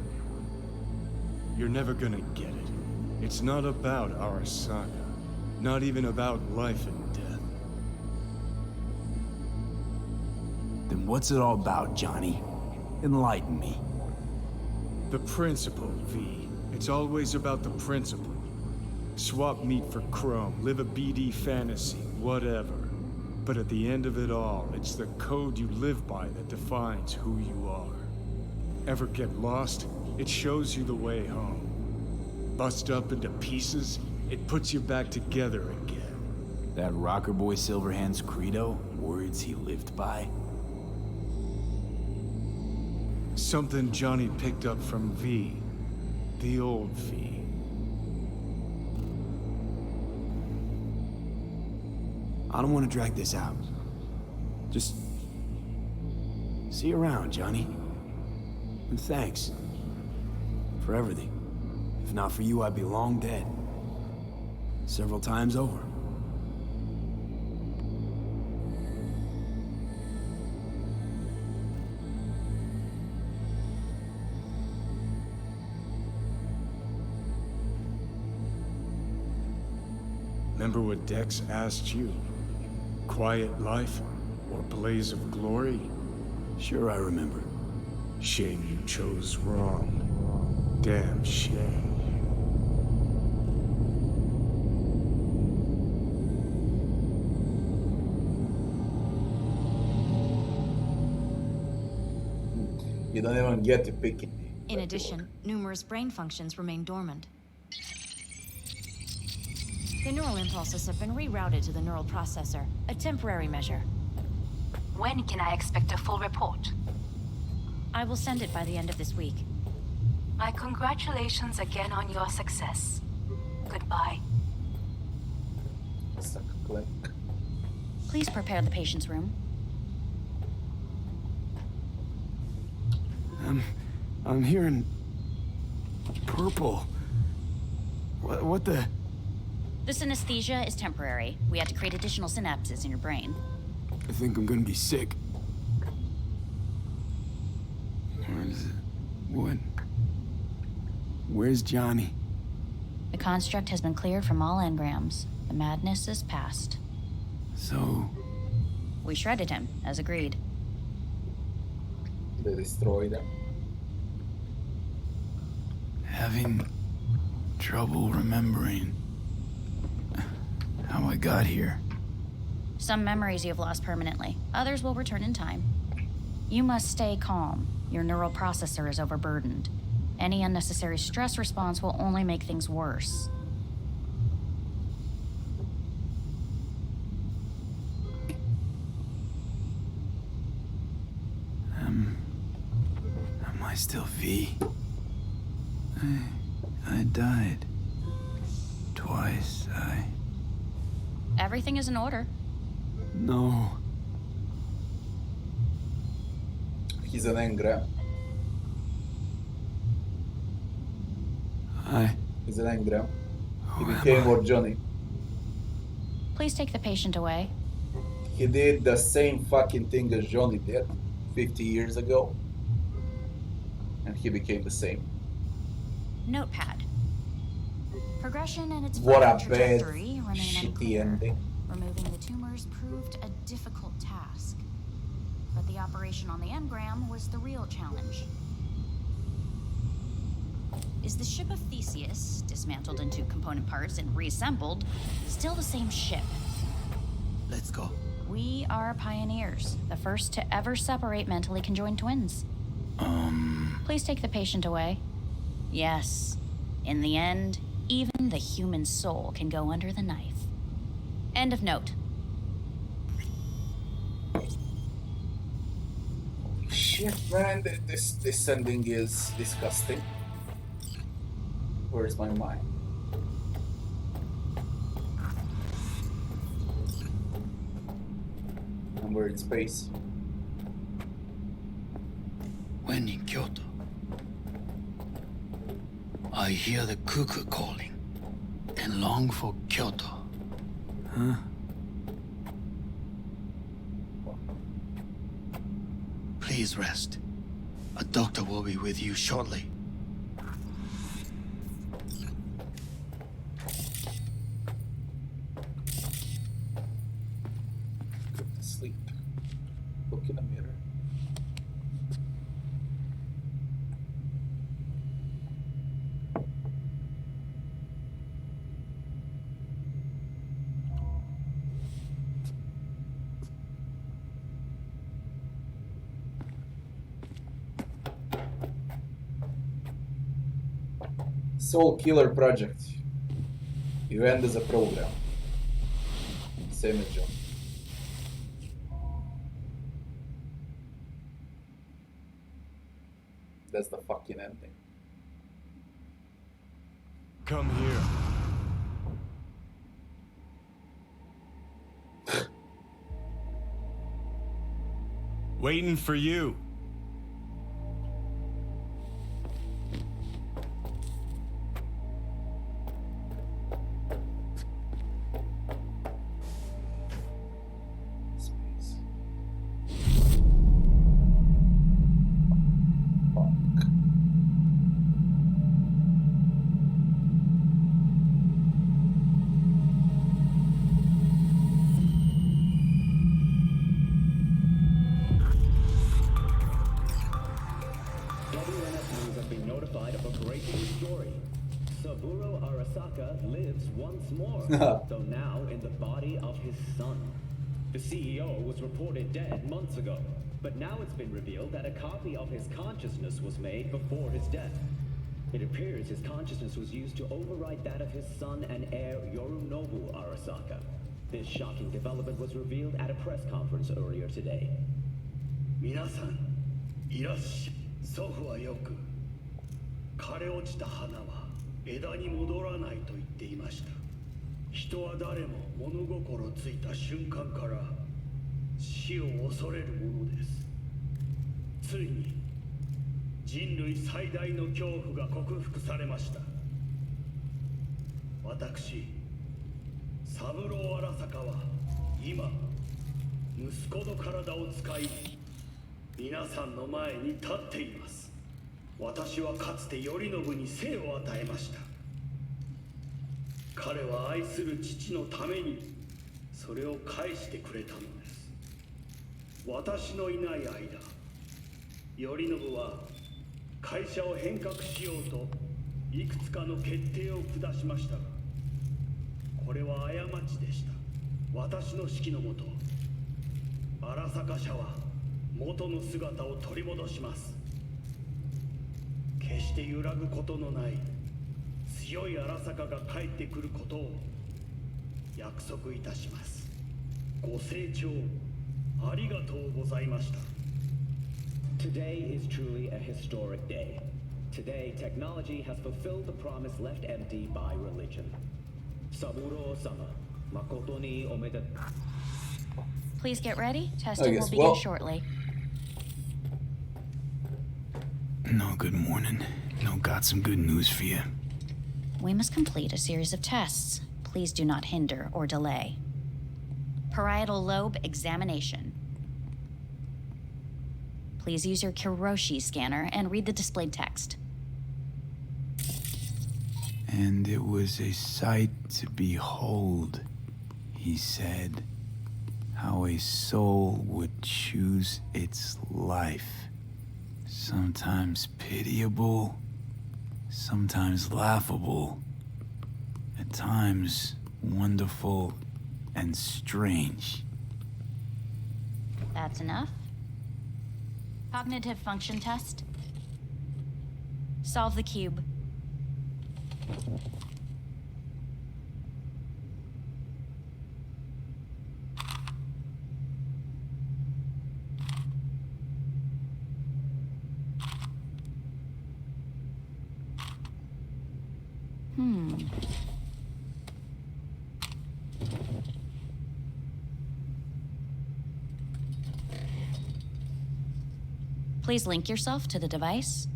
You're never gonna get it. It's not about Arasaka. Not even about life and death. Then what's it all about, Johnny? Enlighten me. The principle, V. It's always about the principle. Swap meat for chrome, live a BD fantasy, whatever. But at the end of it all, it's the code you live by that defines who you are. Ever get lost? It shows you the way home. Bust up into pieces, it puts you back together again. That rocker boy Silverhand's credo? Words he lived by? Something Johnny picked up from V. The old V. I don't want to drag this out. Just... see you around, Johnny. And thanks. For everything. If not for you, I'd be long dead. Several times over. Remember what Dex asked you? Quiet life or blaze of glory? Sure I remember. Shame you chose wrong. Damn shame. You don't even get to pick it. In addition, numerous brain functions remain dormant. The neural impulses have been rerouted to the neural processor, a temporary measure. When can I expect a full report? I will send it by the end of this week. My congratulations again on your success. Goodbye. Suck a click. Please prepare the patient's room. I'm hearing... purple. What the... The synesthesia is temporary. We had to create additional synapses in your brain. I think I'm gonna be sick. Where's Johnny? The construct has been cleared from all engrams. The madness is past. So... we shredded him, as agreed. They destroyed them. Having trouble remembering how I got here. Some memories you have lost permanently. Others will return in time. You must stay calm. Your neural processor is overburdened. Any unnecessary stress response will only make things worse. Am I still V? I died. Twice, Everything is in order. No. He's an engram. He's an engram. He became what Johnny. Please take the patient away. He did the same fucking thing as Johnny did 50 years ago. And he became the same. Notepad. Progression and its What a further bad, trajectory remain shitty unclear. ending. Removing the tumors proved a difficult task. But the operation on the engram was the real challenge. Is the ship of Theseus, dismantled into component parts and reassembled, still the same ship? Let's go. We are pioneers, the first to ever separate mentally conjoined twins. Please take the patient away. Yes. In the end, even the human soul can go under the knife. End of note. Shit, man, this ending is disgusting. Where's my mind? And we're in space. When in Kyoto, I hear the cuckoo calling and long for Kyoto. Huh? Please rest. A doctor will be with you shortly. Go to sleep. Look in the mirror. Soul Killer Project. You end as a program. Same as John. That's the fucking ending. Come here. Waiting for you. WNFUs have been notified of a breaking story. Saburo Arasaka lives once more, though now in the body of his son. The CEO was reported dead months ago, but now it's been revealed that a copy of his consciousness was made before his death. It appears his consciousness was used to override that of his son and heir Yorunobu Arasaka. This shocking development was revealed at a press conference earlier today. 皆さん、いらっしゃい。祖父はよく、枯れ落ちた花は枝に戻らないと言っていました。人は誰も物心ついた瞬間から死を恐れるものです。ついに人類最大の恐怖が克服されました。私、三郎荒坂は今、息子の体を使い、皆さんの前に立っています。私はかつて頼信に生を与えました。彼は愛する父のためにそれを返してくれたのです。私のいない間、頼信は会社を変革しようといくつかの決定を下しましたが、これは過ちでした。私の指揮のもと、荒坂社は元の姿を取り戻します。決して揺らぐことのない強い荒坂が帰ってくることを約束いたします。ご清聴ありがとうございました。 Today is truly a historic day. Today, technology has fulfilled the promise left empty by religion. Saburo-sama, makoto ni omedetou. Please get ready. Testing will begin shortly. No, good morning. No, got some good news for you. We must complete a series of tests. Please do not hinder or delay. Parietal lobe examination. Please use your Kiroshi scanner and read the displayed text. And it was a sight to behold, he said, how a soul would choose its life. Sometimes pitiable, sometimes laughable, at times wonderful and strange. That's enough. Cognitive function test. Solve the cube. Please link yourself to the device.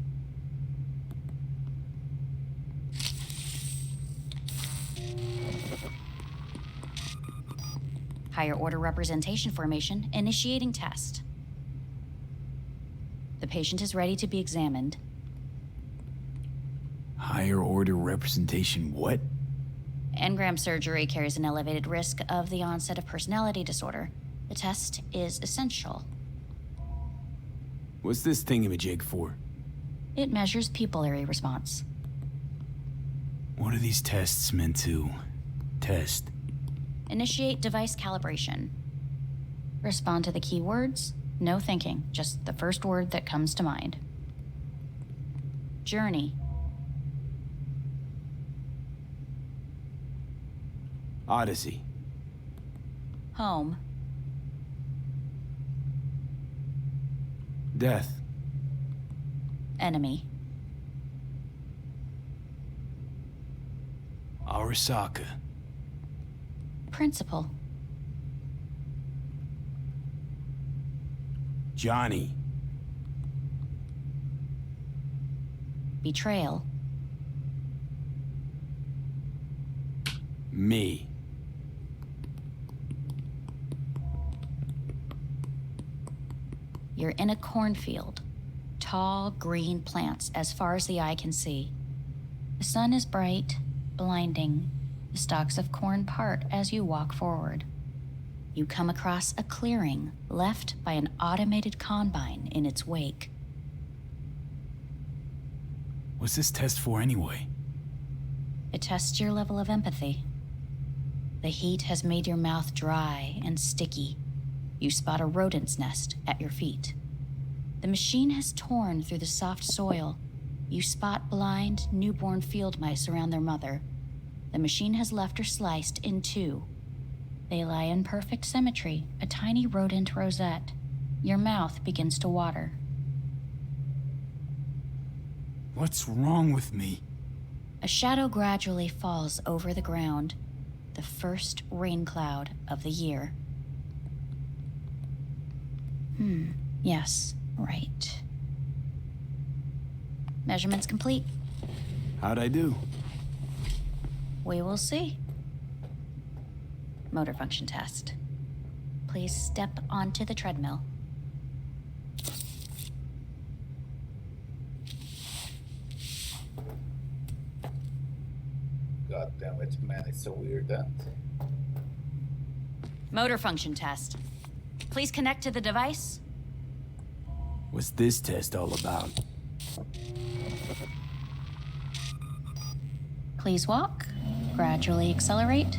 higher order representation formation, initiating test. The patient is ready to be examined. Higher order representation what? Engram surgery carries an elevated risk of the onset of personality disorder. The test is essential. What's this thingamajig for? It measures pupillary response. What are these tests meant to test? Initiate device calibration. Respond to the keywords. No thinking, just the first word that comes to mind. Journey. Odyssey. Home. Death. Enemy. Arasaka. Principal. Johnny. Betrayal. Me. You're in a cornfield. Tall, green plants as far as the eye can see. The sun is bright, blinding. The stalks of corn part as you walk forward. You come across a clearing left by an automated combine in its wake. What's this test for anyway? It tests your level of empathy. The heat has made your mouth dry and sticky. You spot a rodent's nest at your feet. The machine has torn through the soft soil. You spot blind, newborn field mice around their mother. The machine has left her sliced in two. They lie in perfect symmetry, a tiny rodent rosette. Your mouth begins to water. What's wrong with me? A shadow gradually falls over the ground, the first rain cloud of the year. Yes, right. Measurements complete. How'd I do? We will see. Motor function test. Please step onto the treadmill. God damn it, man, it's so weird that. Motor function test. Please connect to the device. What's this test all about? Please walk. Gradually accelerate.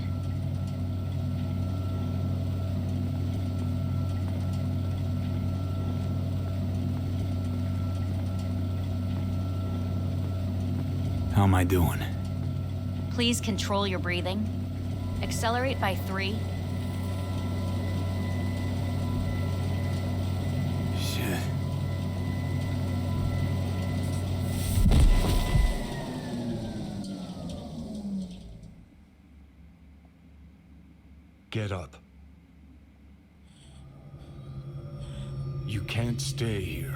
How am I doing? Please control your breathing. Accelerate by 3. Shit. Get up. You can't stay here.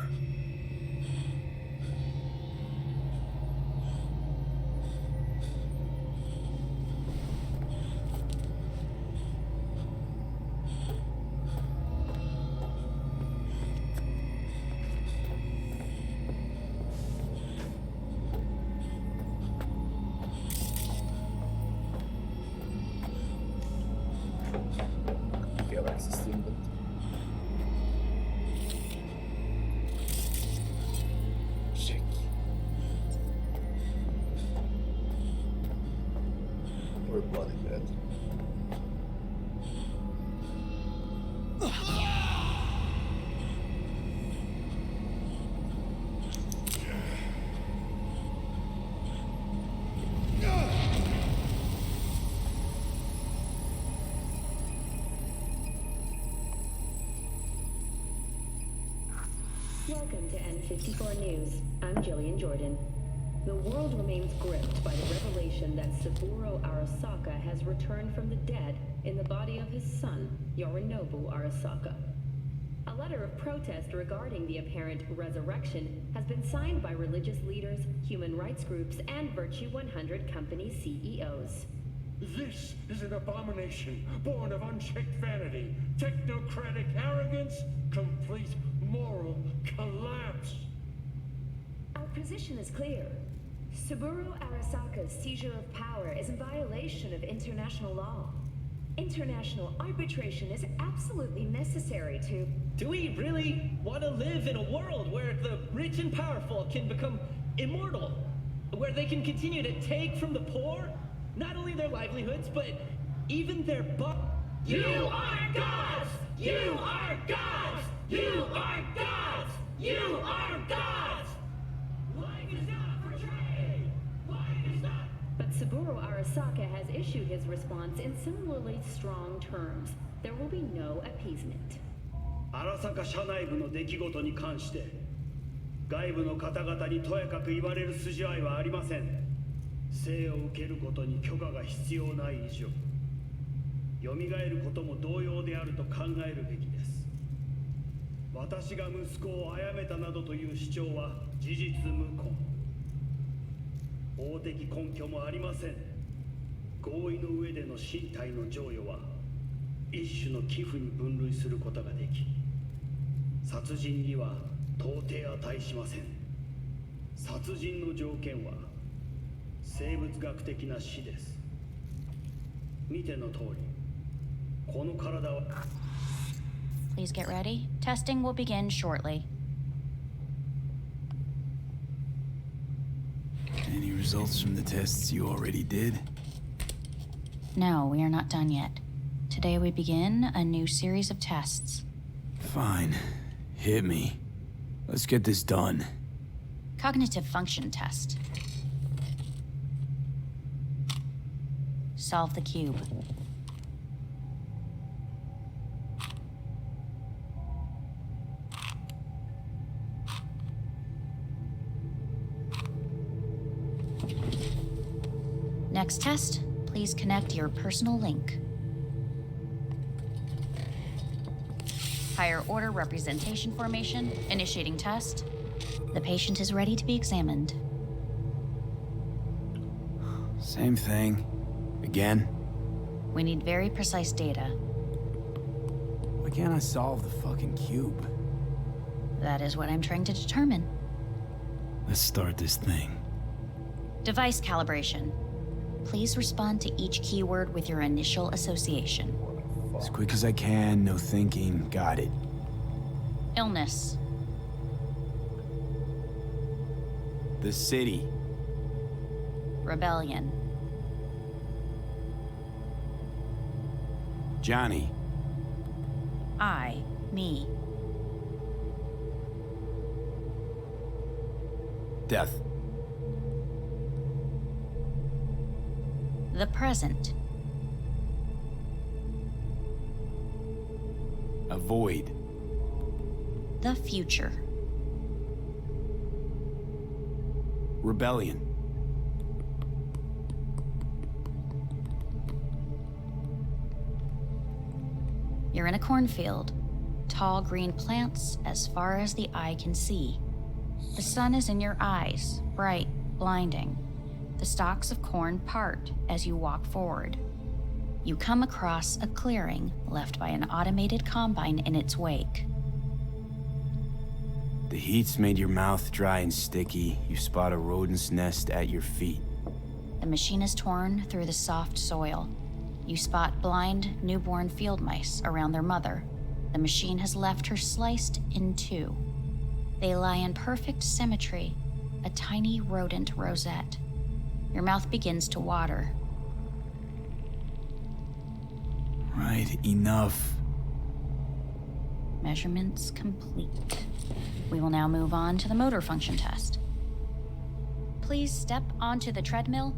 We're bloody dead. Welcome to N54 News. I'm Jillian Jordan. The world remains gripped by the revelation that Saburo Arasaka has returned from the dead in the body of his son, Yorinobu Arasaka. A letter of protest regarding the apparent resurrection has been signed by religious leaders, human rights groups, and Virtue 100 company CEOs. This is an abomination born of unchecked vanity, technocratic arrogance, complete moral collapse. Our position is clear. Saburo Arasaka's seizure of power is in violation of international law. International arbitration is absolutely necessary to... Do we really want to live in a world where the rich and powerful can become immortal? Where they can continue to take from the poor? Not only their livelihoods, but even their You are gods! You are gods! You are gods! You are gods! Life is not portrayed! Life is not... But Saburo Arasaka has issued his response in similarly strong terms. There will be no appeasement. 荒坂社内部の出来事に関して外部の方々にとやかく言われる筋合いはありません。生を受けることに許可が必要ない以上蘇ることも同様であると考えるべきです。私が息子を殺めたなどという主張は事実無根。法的根拠もありません。合意の上での身体の贈与は一種の寄付に分類することができ、殺人には到底値しません。殺人の条件は生物学的な死です。見ての通り、この体は Please get ready. Testing will begin shortly. Any results from the tests you already did? No, we are not done yet. Today we begin a new series of tests. Fine. Hit me. Let's get this done. Cognitive function test. Solve the cube. Next test, please connect your personal link. Higher order representation formation, initiating test. The patient is ready to be examined. Same thing. Again? We need very precise data. Why can't I solve the fucking cube? That is what I'm trying to determine. Let's start this thing. Device calibration. Please respond to each keyword with your initial association. As quick as I can, no thinking. Got it. Illness. The city. Rebellion. Johnny. Me. Death. The present. Avoid. The future. Rebellion. You're in a cornfield. Tall green plants as far as the eye can see. The sun is in your eyes, bright, blinding. The stalks of corn part as you walk forward. You come across a clearing left by an automated combine in its wake. The heat's made your mouth dry and sticky. You spot a rodent's nest at your feet. The machine is torn through the soft soil. You spot blind, newborn field mice around their mother. The machine has left her sliced in two. They lie in perfect symmetry, a tiny rodent rosette. Your mouth begins to water. Right, enough. Measurements complete. We will now move on to the motor function test. Please step onto the treadmill.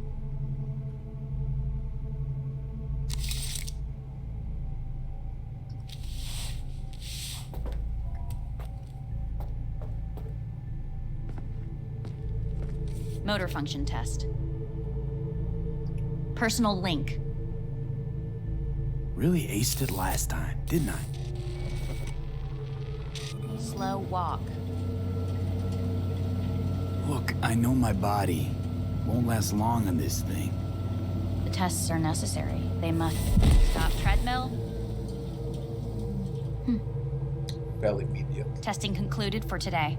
Motor function test. Personal link. Really aced it last time, didn't I? Slow walk. Look, I know my body. Won't last long on this thing. The tests are necessary. They must stop treadmill. Well, immediate. Testing concluded for today.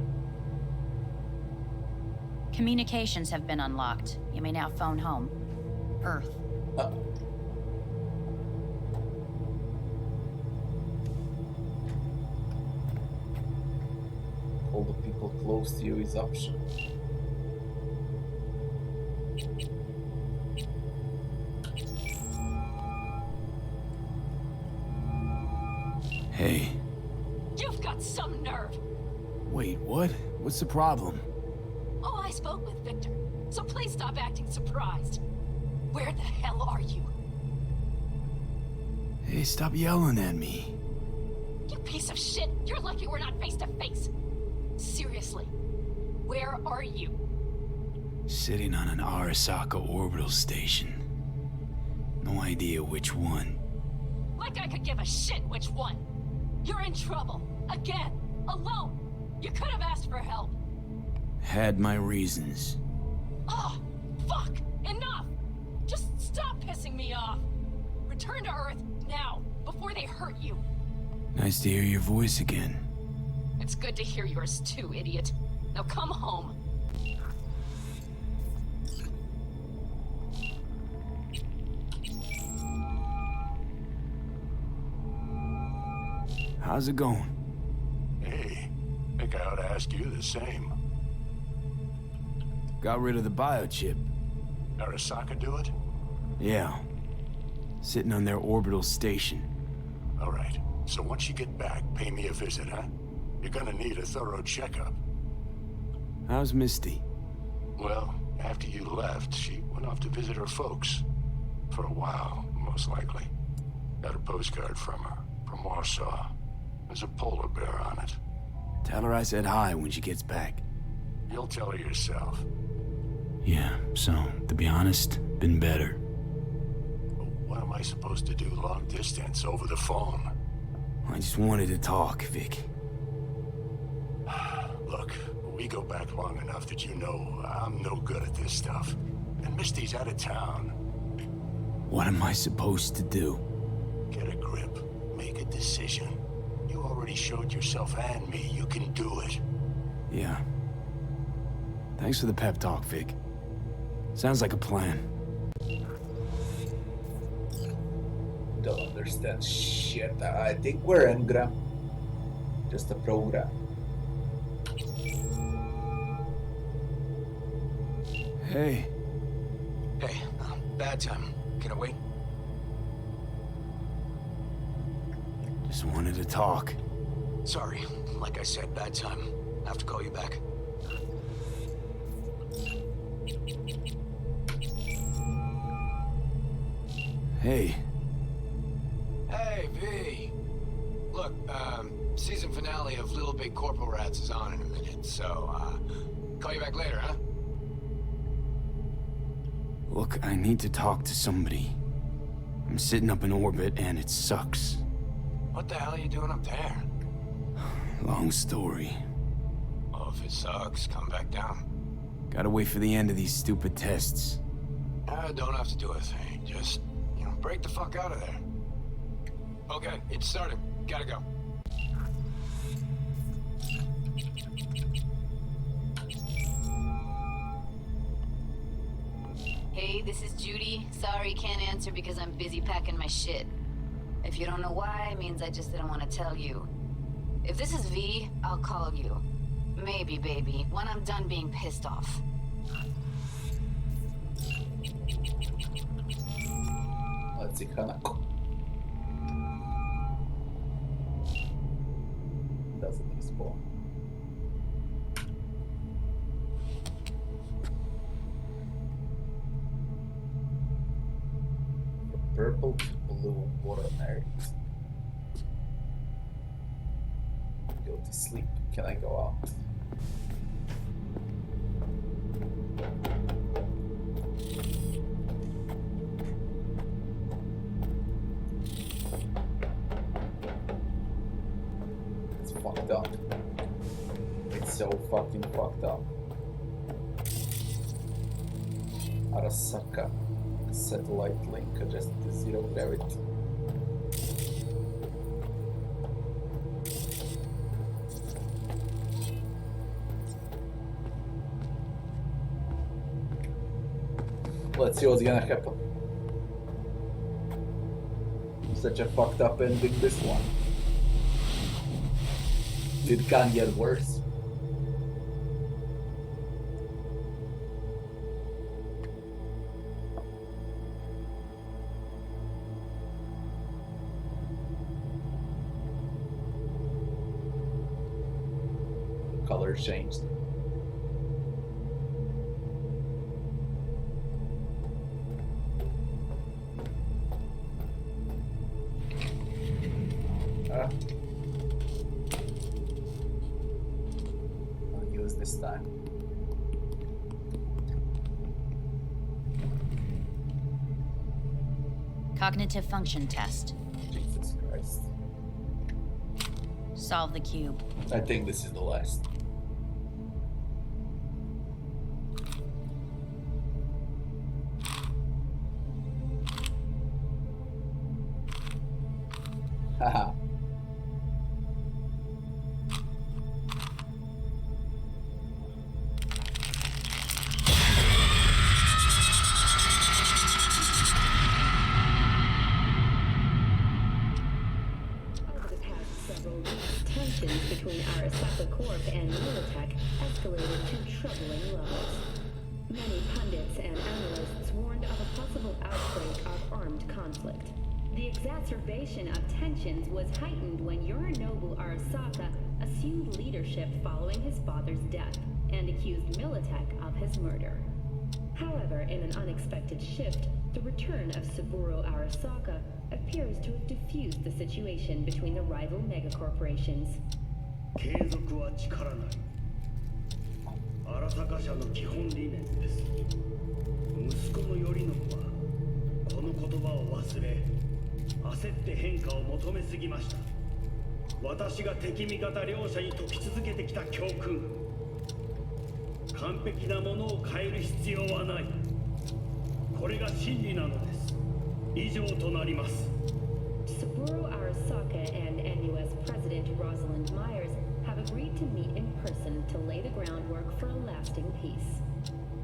Communications have been unlocked. You may now phone home. Earth. All the people close to you is option. Hey. You've got some nerve. Wait, what? What's the problem? Oh, I spoke with Victor, so please stop acting surprised. Where the hell are you? Hey, stop yelling at me. You piece of shit! You're lucky we're not face to face. Seriously, where are you? Sitting on an Arasaka orbital station. No idea which one. Like I could give a shit which one. You're in trouble. Again. Alone. You could have asked for help. Had my reasons. Oh, fuck! Enough! Just stop pissing me off. Return to Earth now, before they hurt you. Nice to hear your voice again. It's good to hear yours too, idiot. Now come home. How's it going? Hey, think I ought to ask you the same. Got rid of the biochip. Arasaka do it? Yeah. Sitting on their orbital station. All right. So once you get back, pay me a visit, huh? You're gonna need a thorough checkup. How's Misty? Well, after you left, she went off to visit her folks. For a while, most likely. Got a postcard from her, from Warsaw. There's a polar bear on it. Tell her I said hi when she gets back. You'll tell her yourself. Yeah, so, to be honest, been better. What am I supposed to do long distance over the phone? I just wanted to talk, Vic. Look, we go back long enough that you know I'm no good at this stuff. And Misty's out of town. What am I supposed to do? Get a grip. Make a decision. You already showed yourself and me you can do it. Yeah. Thanks for the pep talk, Vic. Sounds like a plan. Don't understand shit. I think we're engram. Just a program. Hey. Hey, bad time. Can I wait? Just wanted to talk. Sorry. Like I said, bad time. I have to call you back. Hey. Hey, V. Look, season finale of Little Big Corpo Rats is on in a minute, so, call you back later, huh? Look, I need to talk to somebody. I'm sitting up in orbit and it sucks. What the hell are you doing up there? Long story. Well, if it sucks, come back down. Gotta wait for the end of these stupid tests. Don't have to do a thing. Just, break the fuck out of there. Okay, it's started. Gotta go. Hey, this is Judy. Sorry, can't answer because I'm busy packing my shit. If you don't know why, it means I just didn't want to tell you. If this is V, I'll call you. Maybe, baby, when I'm done being pissed off. Let's see, Hanako. Doesn't respond. From purple to blue water married. Go to sleep. Can I go out? It's fucked up. It's so fucking fucked up. Arasaka. Satellite link adjusted to 0 gravity. Let's see what's gonna happen. Such a fucked up ending, this one. It can't get worse. Color changed. I'll use this time. Cognitive function test. Jesus Christ. Solve the cube. I think this is the last. Haha. Tensions between Arasaka Corp and Militech escalated to troubling levels. Many pundits and analysts warned of a possible outbreak of armed conflict. The exacerbation of tensions was heightened when Yorinobu Arasaka assumed leadership following his father's death and accused Militech of his murder. However, in an unexpected shift, the return of Saburo Arasaka appears to have diffused the situation between the rival megacorporations. 継続は力なり。荒坂社の基本理念です。息子の頼信はこの言葉を忘れ、焦って変化を求めすぎました。私が敵味方両者に説き続けてきた教訓。完璧なものを変える必要はない。これが真理なのです。以上となります。Saburo Arasaka and NUS President Rosalind Myers have agreed to meet in person to lay the groundwork for a lasting peace.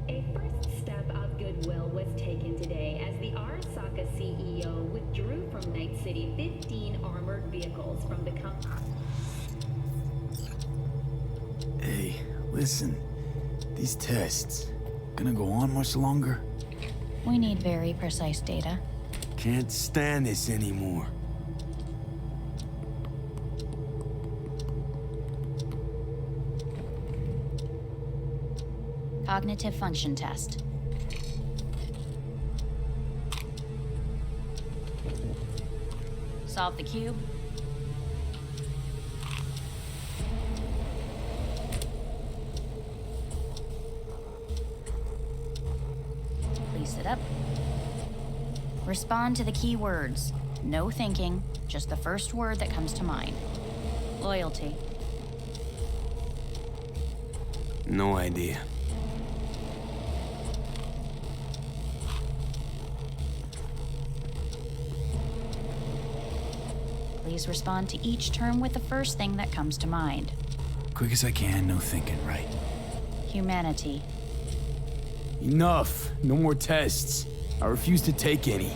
A first step of goodwill was taken today as the Arasaka CEO withdrew from Night City 15 armored vehicles from the company. Hey, listen. These tests, gonna go on much longer? We need very precise data. Can't stand this anymore. Cognitive function test. Solve the cube. Please sit up. Respond to the key words. No thinking, just the first word that comes to mind. Loyalty. No idea. Please respond to each term with the first thing that comes to mind. Quick as I can, no thinking, right? Humanity. Enough! No more tests. I refuse to take any.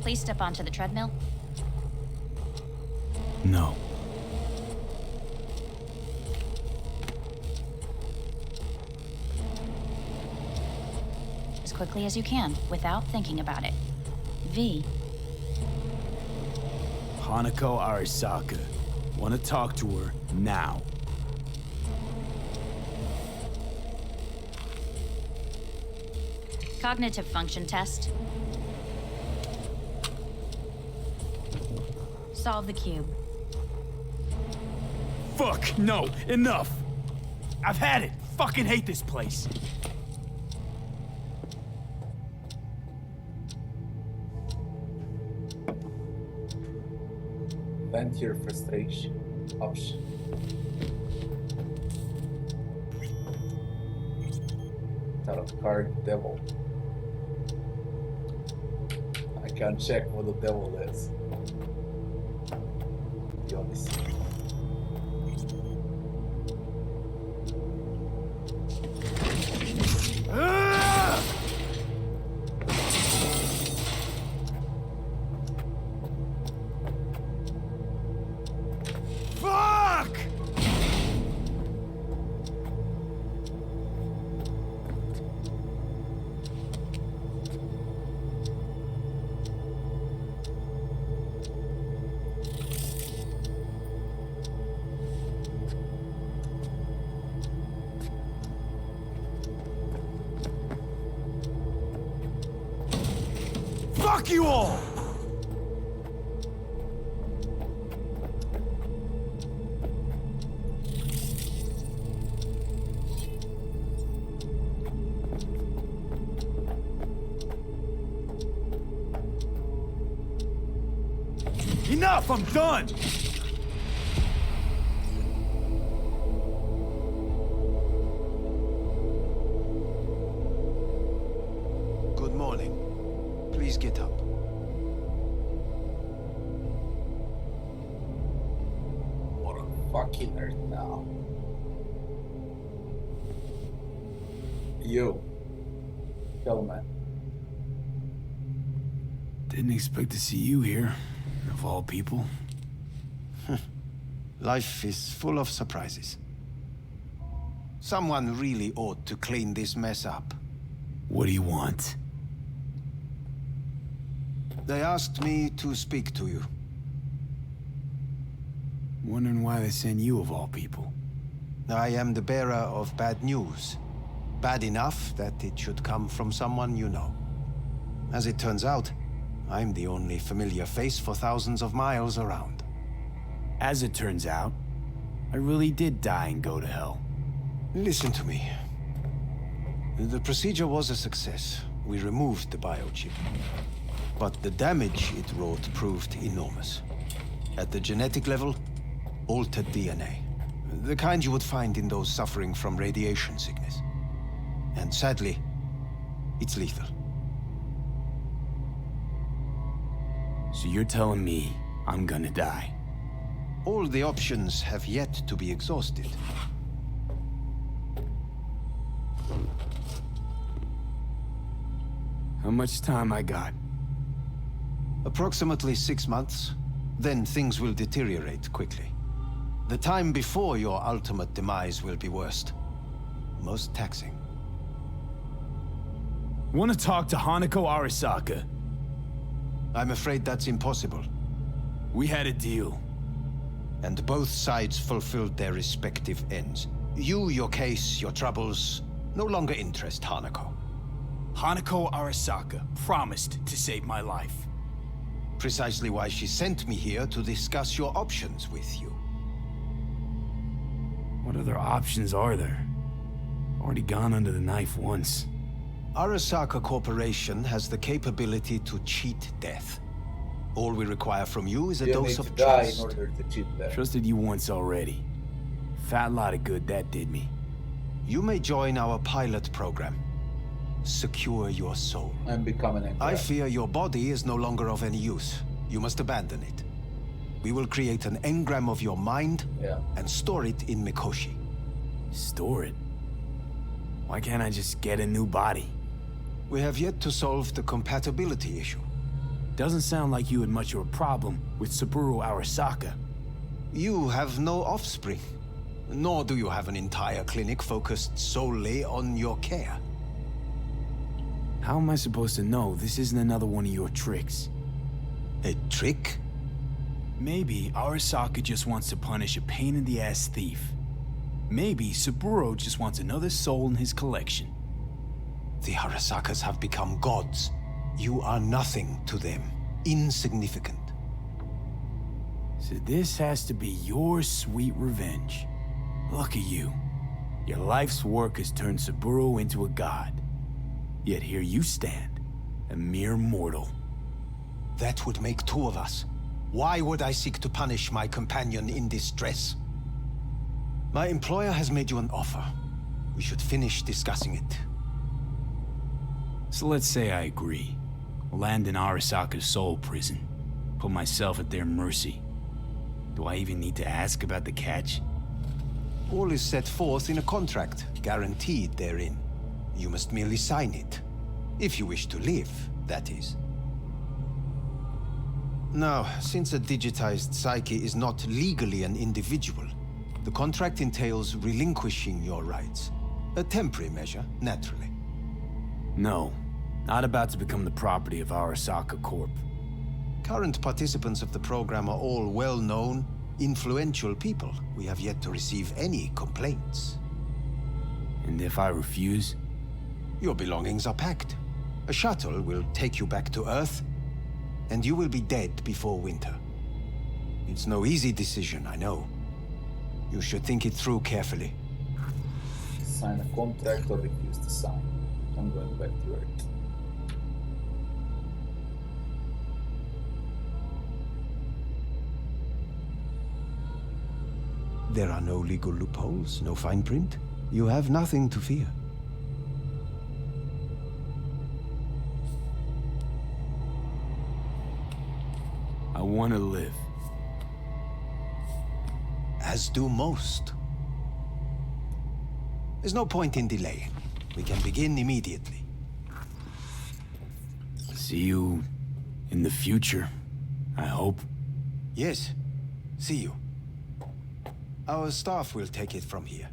Please step onto the treadmill. No. As quickly as you can, without thinking about it. V. Hanako Arasaka. Want to talk to her now. Cognitive function test. Solve the cube. Fuck, no, enough! I've had it. Fucking hate this place. Vent your frustration. Option. Tarot card devil. I can check what the devil is. The Odyssey. Fuck! Fuck you all! Enough! I'm done! Good morning. Please get up. What a fucking nerd now. You. Go, man. Didn't expect to see you here, of all people. Life is full of surprises. Someone really ought to clean this mess up. What do you want? They asked me to speak to you. Wondering why they sent you of all people. I am the bearer of bad news. Bad enough that it should come from someone you know. As it turns out, I'm the only familiar face for thousands of miles around. As it turns out, I really did die and go to hell. Listen to me. The procedure was a success. We removed the biochip. But the damage it wrought proved enormous. At the genetic level, altered DNA. The kind you would find in those suffering from radiation sickness. And sadly, it's lethal. So you're telling me I'm gonna die? All the options have yet to be exhausted. How much time I got? Approximately 6 months. Then things will deteriorate quickly. The time before your ultimate demise will be worst. Most taxing. Want to talk to Hanako Arasaka? I'm afraid that's impossible. We had a deal. And both sides fulfilled their respective ends. You, your case, your troubles, no longer interest Hanako. Hanako Arasaka promised to save my life. Precisely why she sent me here to discuss your options with you. What other options are there? Already gone under the knife once. Arasaka Corporation has the capability to cheat death. All we require from you is a dose of trust. In order to cheat death. Trusted you once already. Fat lot of good that did me. You may join our pilot program. Secure your soul. And become an engram. I fear your body is no longer of any use. You must abandon it. We will create an engram of your mind and store it in Mikoshi. Store it? Why can't I just get a new body? We have yet to solve the compatibility issue. Doesn't sound like you had much of a problem with Saburo Arasaka. You have no offspring. Nor do you have an entire clinic focused solely on your care. How am I supposed to know this isn't another one of your tricks? A trick? Maybe Arasaka just wants to punish a pain-in-the-ass thief. Maybe Saburo just wants another soul in his collection. The Arasakas have become gods. You are nothing to them. Insignificant. So this has to be your sweet revenge. Look at you. Your life's work has turned Saburo into a god. Yet here you stand, a mere mortal. That would make two of us. Why would I seek to punish my companion in distress? My employer has made you an offer. We should finish discussing it. So let's say I agree. Land in Arasaka's soul prison. Put myself at their mercy. Do I even need to ask about the catch? All is set forth in a contract, guaranteed therein. You must merely sign it. If you wish to live, that is. Now, since a digitized psyche is not legally an individual, the contract entails relinquishing your rights. A temporary measure, naturally. No. Not about to become the property of Arasaka Corp. Current participants of the program are all well-known, influential people. We have yet to receive any complaints. And if I refuse? Your belongings are packed. A shuttle will take you back to Earth, and you will be dead before winter. It's no easy decision, I know. You should think it through carefully. Sign a contract or refuse to sign. I'm going back to Earth. There are no legal loopholes, no fine print. You have nothing to fear. I want to live. As do most. There's no point in delaying. We can begin immediately. See you in the future, I hope. Yes. See you. Our staff will take it from here.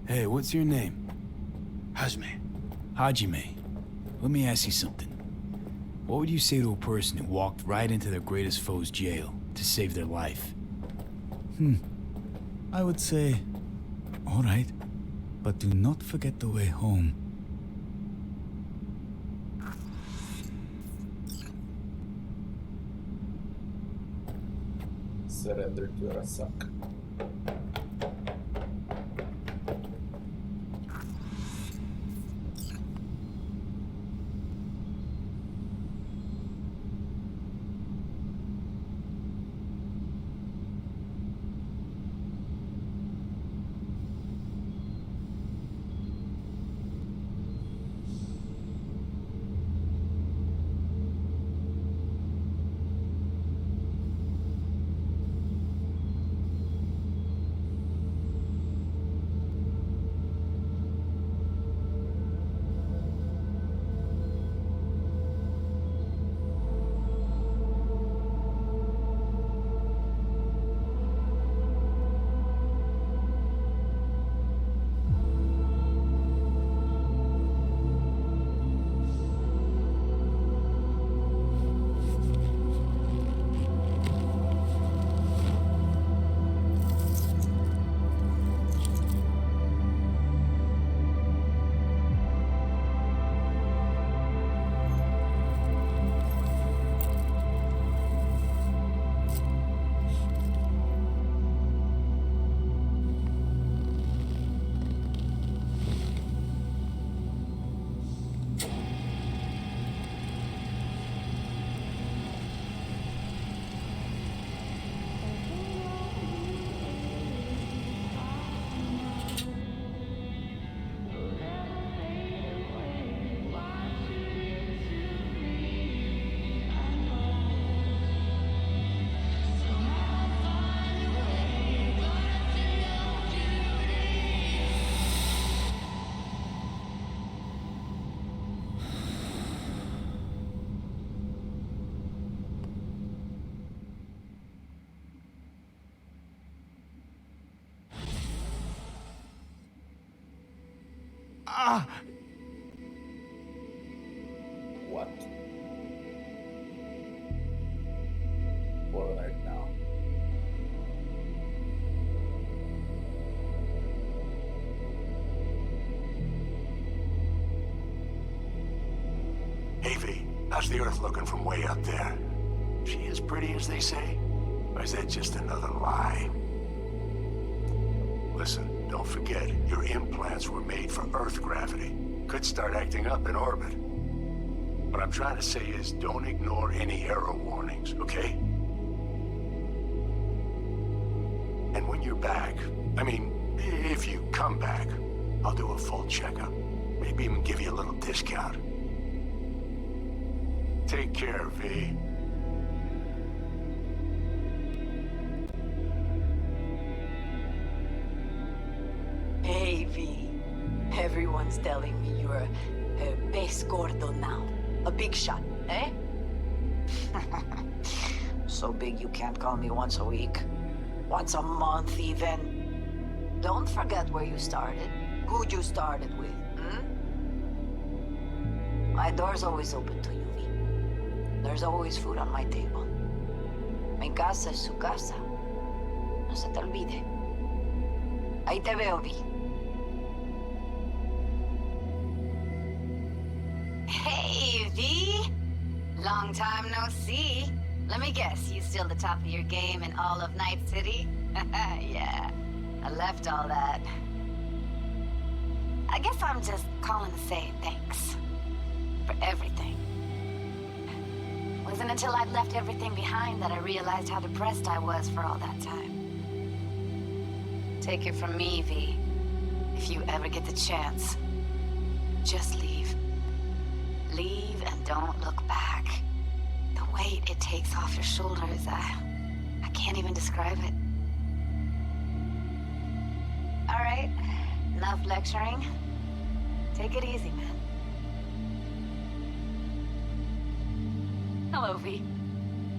Hey, what's your name? Hajime. Hajime. Let me ask you something. What would you say to a person who walked right into their greatest foe's jail to save their life? I would say, all right, but do not forget the way home. Surrender to Arasaka. What? What on earth now? Hey, V, how's the Earth looking from way up there? She as pretty as they say? Or is that just another lie? Listen, don't forget, your implants were made for Earth gravity. Could start acting up in orbit. What I'm trying to say is, don't ignore any error warnings, okay? And when you're back, I mean, if you come back, I'll do a full checkup. Maybe even give you a little discount. Take care, V. Hey, V. Everyone's telling me you're a pez gordo now. A big shot, eh? So big you can't call me once a week. Once a month, even. Don't forget where you started. Who you started with, My door's always open to you, V. There's always food on my table. Mi casa es su casa. No se te olvide. Ahí te veo, V. Hey, V! Long time no see. Let me guess, you still the top of your game in all of Night City? Yeah, I left all that. I guess I'm just calling to say thanks. For everything. Wasn't until I'd left everything behind that I realized how depressed I was for all that time. Take it from me, V. If you ever get the chance, just leave. Leave and don't look back. The weight it takes off your shoulders, I can't even describe it. All right, enough lecturing. Take it easy, man. Hello, V.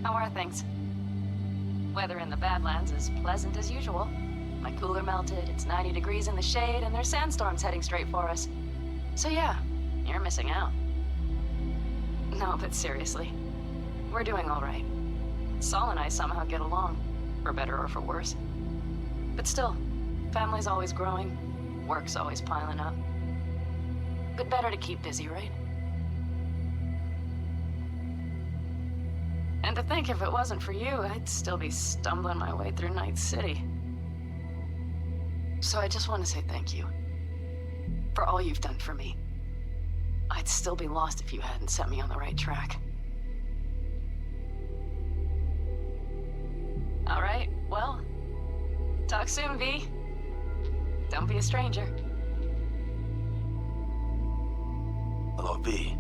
How are things? Weather in the Badlands is pleasant as usual. My cooler melted, it's 90 degrees in the shade, and there's sandstorms heading straight for us. So yeah, you're missing out. No, but seriously, we're doing all right. Saul and I somehow get along, for better or for worse. But still, family's always growing, work's always piling up. But better to keep busy, right? And to think if it wasn't for you, I'd still be stumbling my way through Night City. So I just want to say thank you. For all you've done for me. I'd still be lost if you hadn't set me on the right track. All right, well, talk soon, V. Don't be a stranger. Hello, V.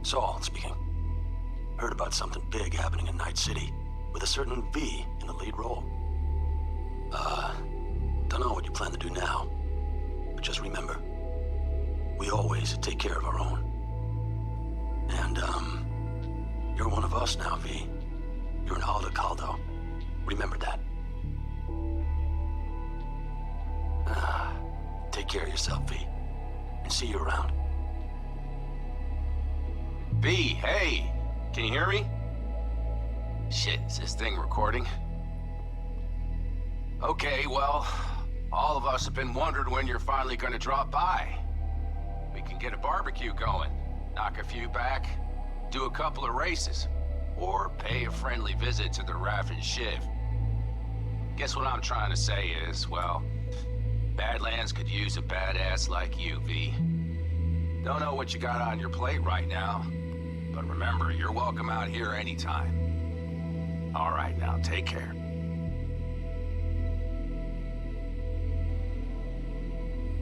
Saul speaking. Heard about something big happening in Night City, with a certain V in the lead role. Don't know what you plan to do now, but just remember, we always take care of our own. And, you're one of us now, V. You're an Aldecaldo. Remember that. Take care of yourself, V. And see you around. V, hey! Can you hear me? Shit, is this thing recording? Okay, well, all of us have been wondering when you're finally gonna drop by. We can get a barbecue going, knock a few back, do a couple of races, or pay a friendly visit to the Raff and Shiv. Guess what I'm trying to say is, well, Badlands could use a badass like you, V. Don't know what you got on your plate right now, but remember, you're welcome out here anytime. All right, now, take care.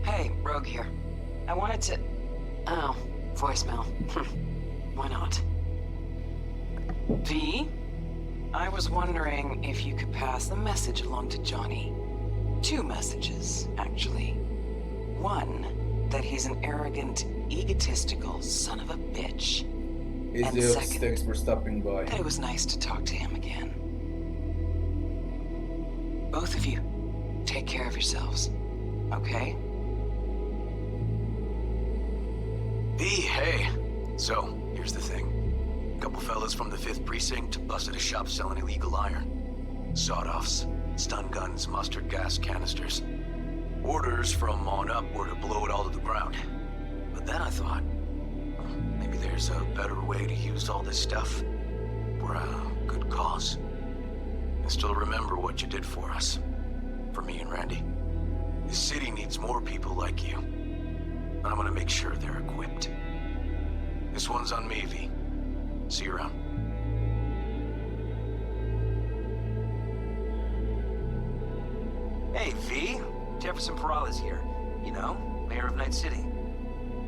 Hey, Rogue here. I wanted to... Oh, voicemail. Why not? V? I was wondering if you could pass the message along to Johnny. 2 messages, actually. One, that he's an arrogant, egotistical son of a bitch. And second, thanks for stopping by. that it was nice to talk to him again. Both of you, take care of yourselves, okay? V, hey. So, here's the thing. A couple fellas from the 5th Precinct busted a shop selling illegal iron. Sawed-offs, stun guns, mustard gas canisters. Orders from on up were to blow it all to the ground. But then I thought, maybe there's a better way to use all this stuff for a good cause. And still remember what you did for us. For me and Randy. The city needs more people like you. And I'm gonna make sure they're equipped. This one's on me, V. See you around. Hey, V. Jefferson Peralta's here. You know, mayor of Night City.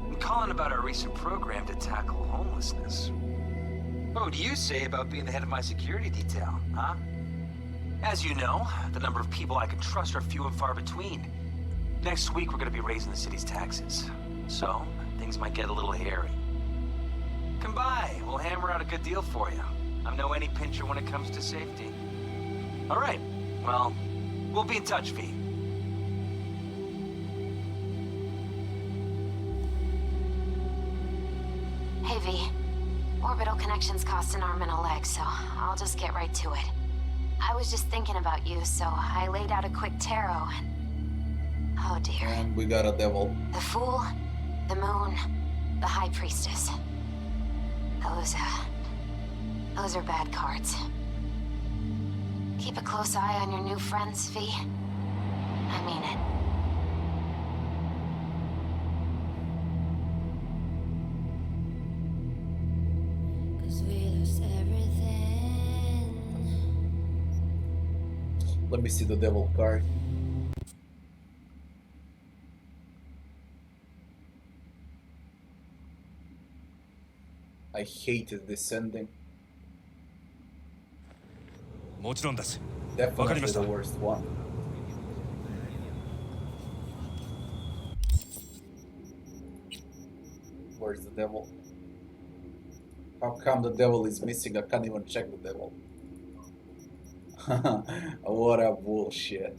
I'm calling about our recent program to tackle homelessness. What would you say about being the head of my security detail, huh? As you know, the number of people I can trust are few and far between. Next week, we're gonna be raising the city's taxes. So, things might get a little hairy. Come by, we'll hammer out a good deal for you. I'm no any pincher when it comes to safety. All right, well, we'll be in touch, V. Hey, V. Orbital connections cost an arm and a leg, so I'll just get right to it. I was just thinking about you, so I laid out a quick tarot and... Oh dear. And we got a devil. The Fool, the Moon, the High Priestess. Those are bad cards. Keep a close eye on your new friends, V. I mean it. Let me see the devil card. I hated this ending. Definitely the worst one. Where's the devil? How come the devil is missing? I can't even check the devil. What a bullshit.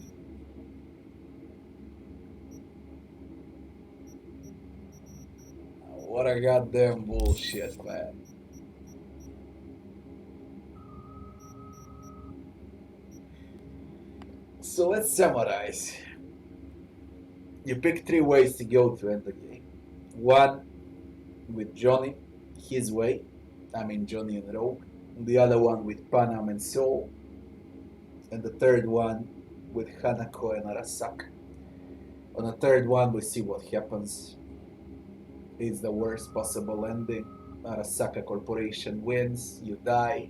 What a goddamn bullshit, man. So let's summarize. You pick 3 ways to go to end the game. 1 with Johnny, his way. I mean Johnny and Rogue. The other one with Panam and Soul. And the third one with Hanako and Arasaka. On the third one we see what happens. It's the worst possible ending. Arasaka Corporation wins, you die.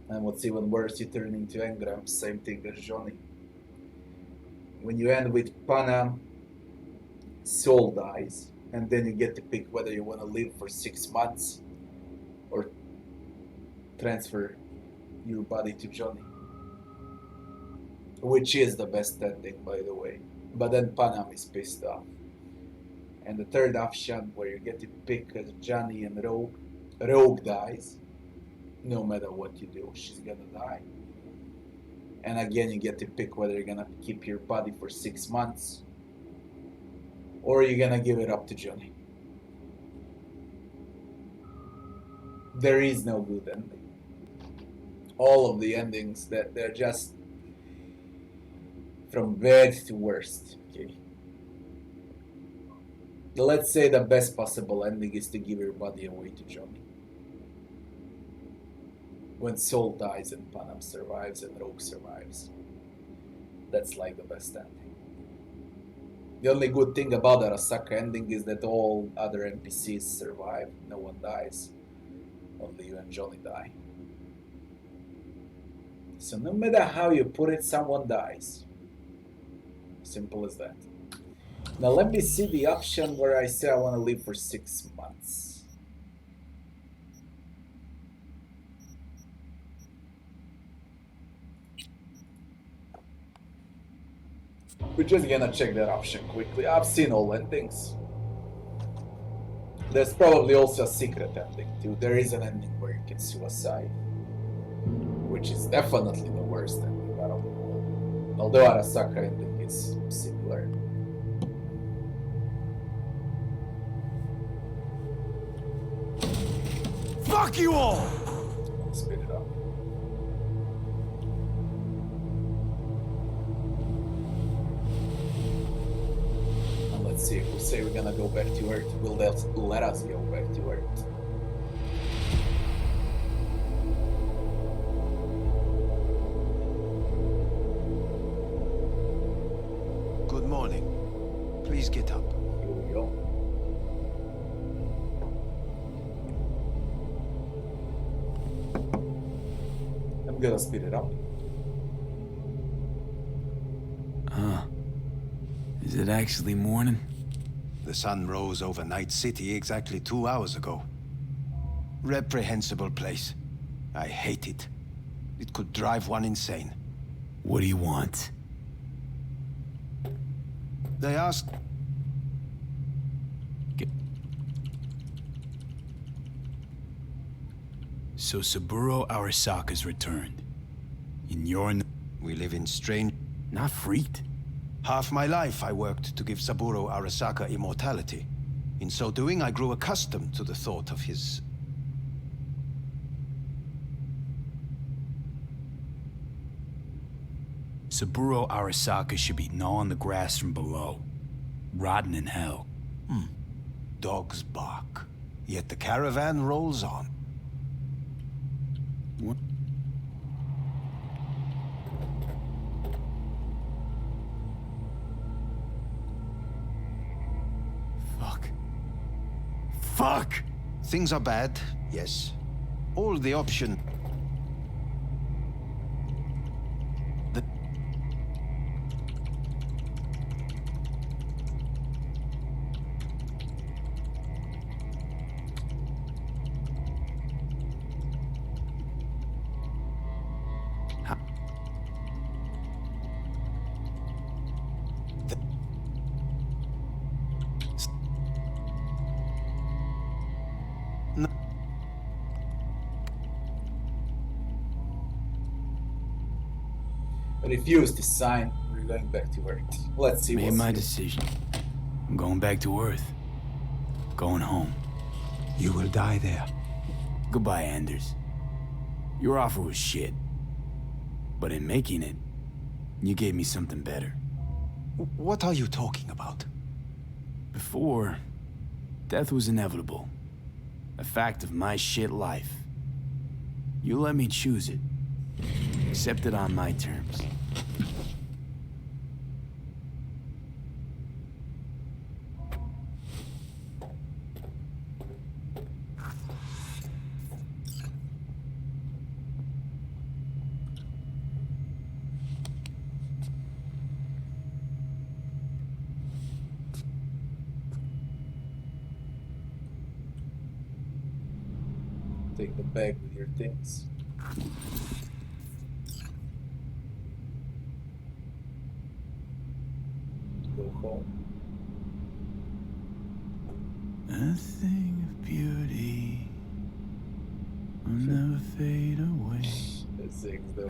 And what's even worse, you turn into Engram, same thing as Johnny. When you end with Panam, Soul dies, and then you get to pick whether you want to live for 6 months or transfer your body to Johnny. Which is the best ending, by the way. But then Panam is pissed off. And the third option, where you get to pick as Johnny and Rogue, Rogue dies. No matter what you do, she's gonna die. And again, you get to pick whether you're gonna keep your body for 6 months or you're gonna give it up to Johnny. There is no good ending. All of the endings, that they're just from bad to worst. Okay. Let's say the best possible ending is to give your body away to Johnny. When Soul dies and Panam survives and Rogue survives. That's like the best ending. The only good thing about the Arasaka ending is that all other NPCs survive. No one dies. Only you and Johnny die. So no matter how you put it, someone dies. Simple as that. Now let me see the option where I say I want to live for 6 months. We're just gonna check that option quickly. I've seen all endings. There's probably also a secret ending too. There is an ending where you can suicide, which is definitely the worst ending out of them all. Although Arasaka ending is similar. Fuck you all! Spit it up. Let's see, if we say we're gonna go back to Earth, will they let us go back to Earth? morning. Please get up. Here we go. I'm gonna speed it up. Is it actually morning? The sun rose over Night City exactly 2 hours ago. Reprehensible place. I hate it. It could drive one insane. What do you want? They asked... So Saburo Arasaka's returned. And you're in... We live in strange... Not freaked? Half my life I worked to give Saburo Arasaka immortality. In so doing, I grew accustomed to the thought of his... Saburo Arasaka should be gnawing the grass from below. Rotting in hell. Dogs bark. Yet the caravan rolls on. What? Fuck! Things are bad, yes. All the option... I refuse to sign. We're going back to Earth. Let's see. Made my decision. I'm going back to Earth. Going home. You will die there. Goodbye, Anders. Your offer was shit. But in making it, you gave me something better. What are you talking about? Before, death was inevitable. A fact of my shit life. You let me choose it. Accept it on my terms. Take the bag with your things. Go home. A thing of beauty will never fade away.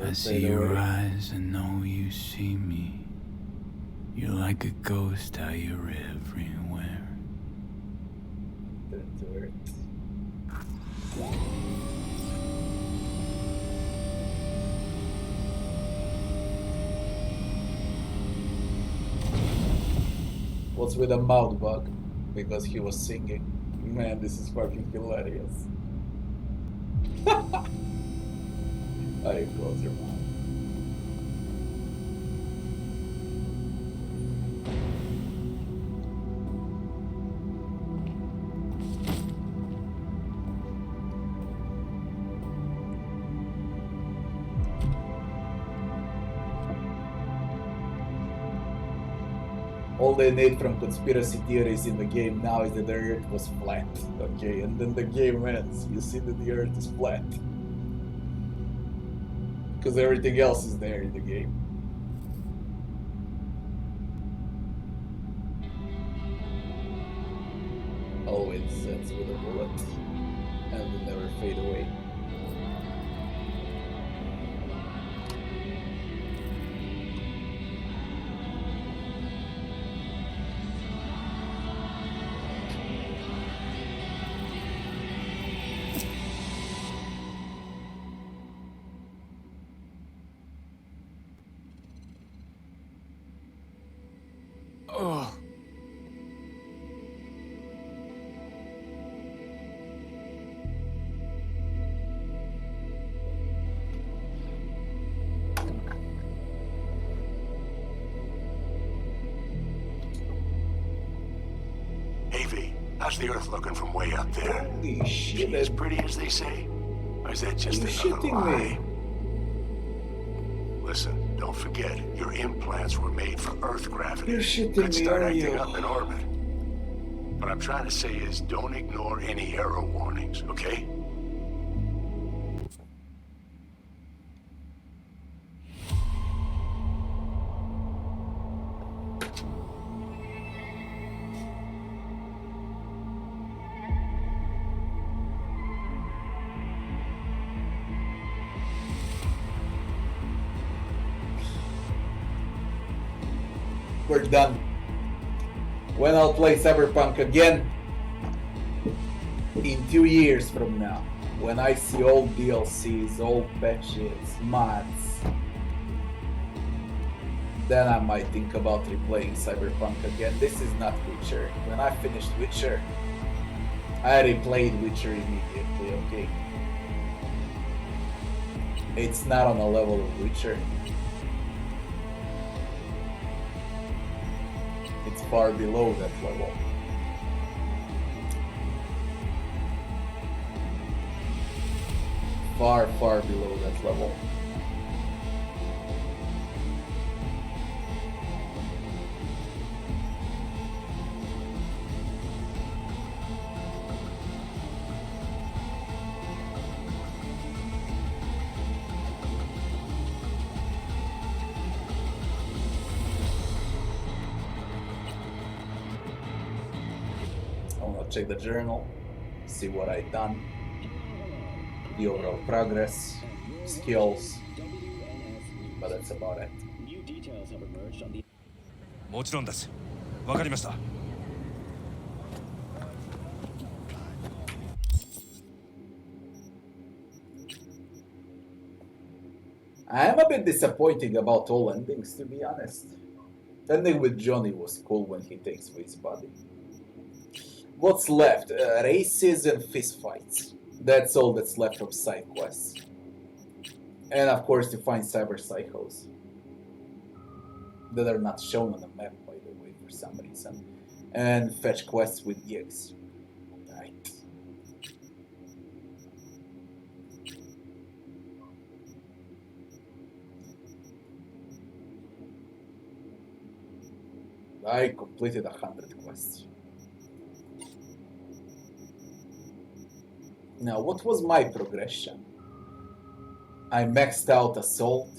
I see your eyes and know you see me. You're like a ghost, how you're everywhere. Turn to Earth. What's with a mouth bug? Because he was singing. Man, this is fucking hilarious. How you close your mouth? All they need from conspiracy theories in the game now is that the Earth was flat, okay? And then the game ends, you see that the Earth is flat. Because everything else is there in the game. Always ends with a bullet, and will never fade away. Oh. How's the Earth looking from way up there? Holy shit. She as pretty as they say? Or is that just another shitting lie? me? Listen, don't forget, your implants were made for Earth gravity. You're shitting Could me, start are acting you? up in orbit. What I'm trying to say is don't ignore any error warnings, okay? We're done. When I'll play Cyberpunk again? In 2 years from now. When I see old DLCs, old patches, mods. Then I might think about replaying Cyberpunk again. This is not Witcher. When I finished Witcher, I replayed Witcher immediately, okay? It's not on the level of Witcher. It's far below that level. Far, far below that level. I want to check the journal, see what I've done, the overall progress, skills, but that's about it. New details have emerged on the もちろんです。わかりました。I am a bit disappointed about all endings, to be honest. The ending with Johnny was cool when he takes away his body. What's left? Races and fistfights. That's all that's left from side quests. And of course to find cyber psychos. That are not shown on the map, by the way, for some reason. And fetch quests with gigs. Right. I completed 100 quests. Now, what was my progression? I maxed out assault.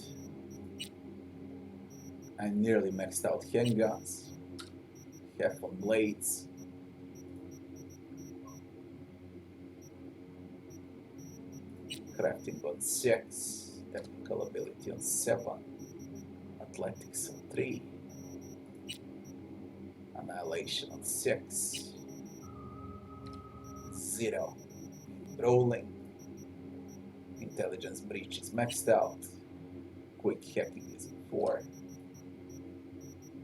I nearly maxed out handguns. Half on blades. Crafting on 6. Technical ability on 7. Athletics on 3. Annihilation on 6. 0. Rolling. Intelligence breach is maxed out. Quick hacking is 4.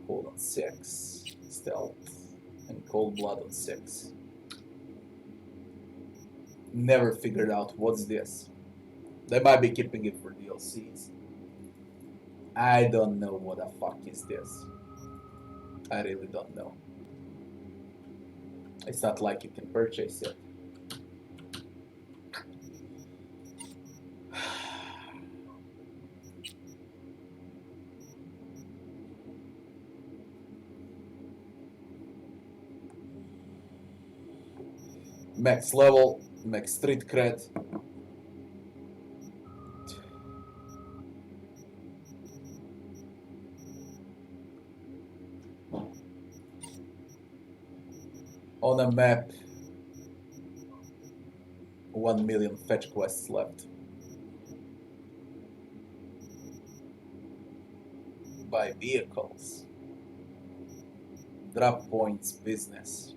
Cold on 6. Stealth. And cold blood on 6. Never figured out what's this. They might be keeping it for DLCs. I don't know what the fuck is this. I really don't know. It's not like you can purchase it. Max level, max street cred. On a map, 1 million fetch quests left. Buy vehicles. Drop points, business.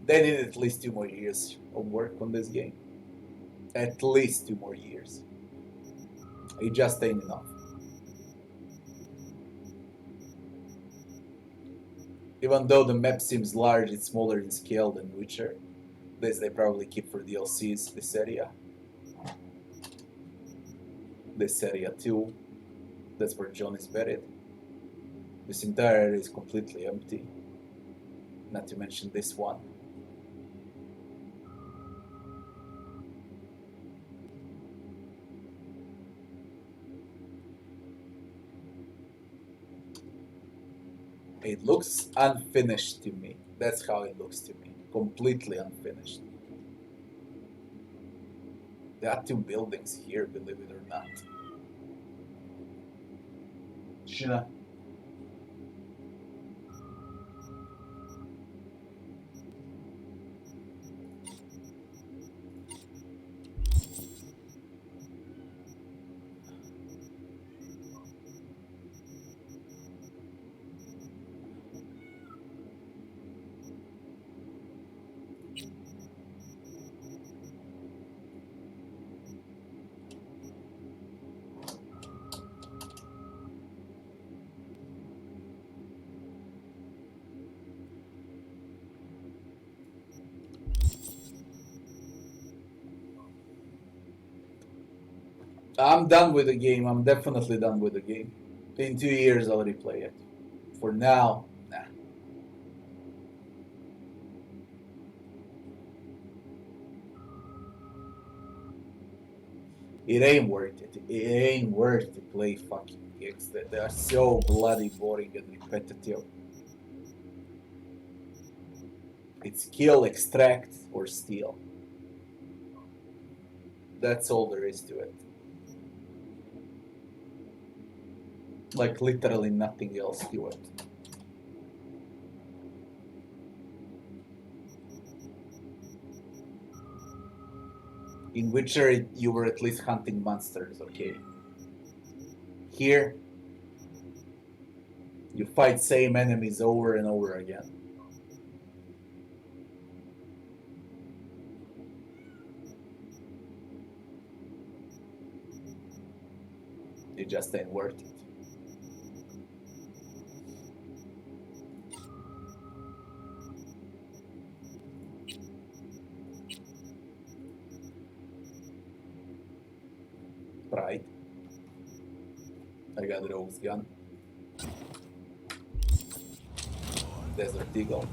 They need at least 2 more years of work on this game. At least 2 more years. It just ain't enough. Even though the map seems large, it's smaller in scale than Witcher. This they probably keep for DLCs, this area. This area too. That's where John is buried. This entire area is completely empty. Not to mention this one. It looks unfinished to me. That's how it looks to me. Completely unfinished. There are two buildings here, believe it or not. Shina. I'm done with the game. I'm definitely done with the game. In 2 years, I'll replay it. For now, nah. It ain't worth it. It ain't worth to play fucking gigs. They are so bloody boring and repetitive. It's kill, extract, or steal. That's all there is to it. Like literally nothing else to it. In Witcher, you were at least hunting monsters, okay? Here, you fight same enemies over and over again. It just ain't worth it. Right. I got Rogue's gun. Desert Eagle.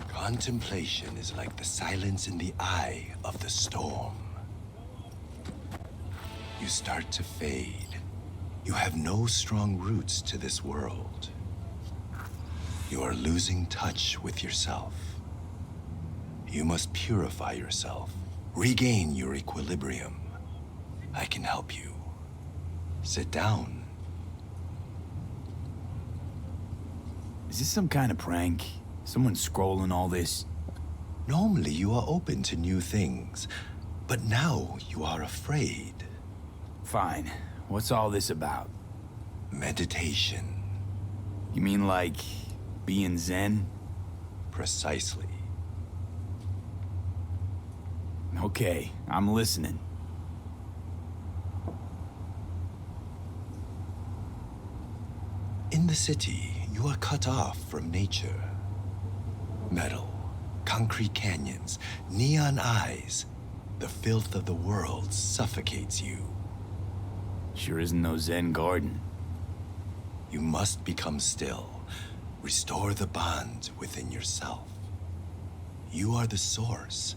Contemplation is like the silence in the eye of the storm. You start to fade. You have no strong roots to this world. You are losing touch with yourself. You must purify yourself, regain your equilibrium. I can help you. Sit down. Is this some kind of prank? Someone scrolling all this? Normally you are open to new things, but now you are afraid. Fine. What's all this about? Meditation. You mean like being Zen? Precisely. Okay, I'm listening. In the city, you are cut off from nature. Metal, concrete canyons, neon eyes. The filth of the world suffocates you. Sure isn't no Zen garden. You must become still. Restore the bond within yourself. You are the source.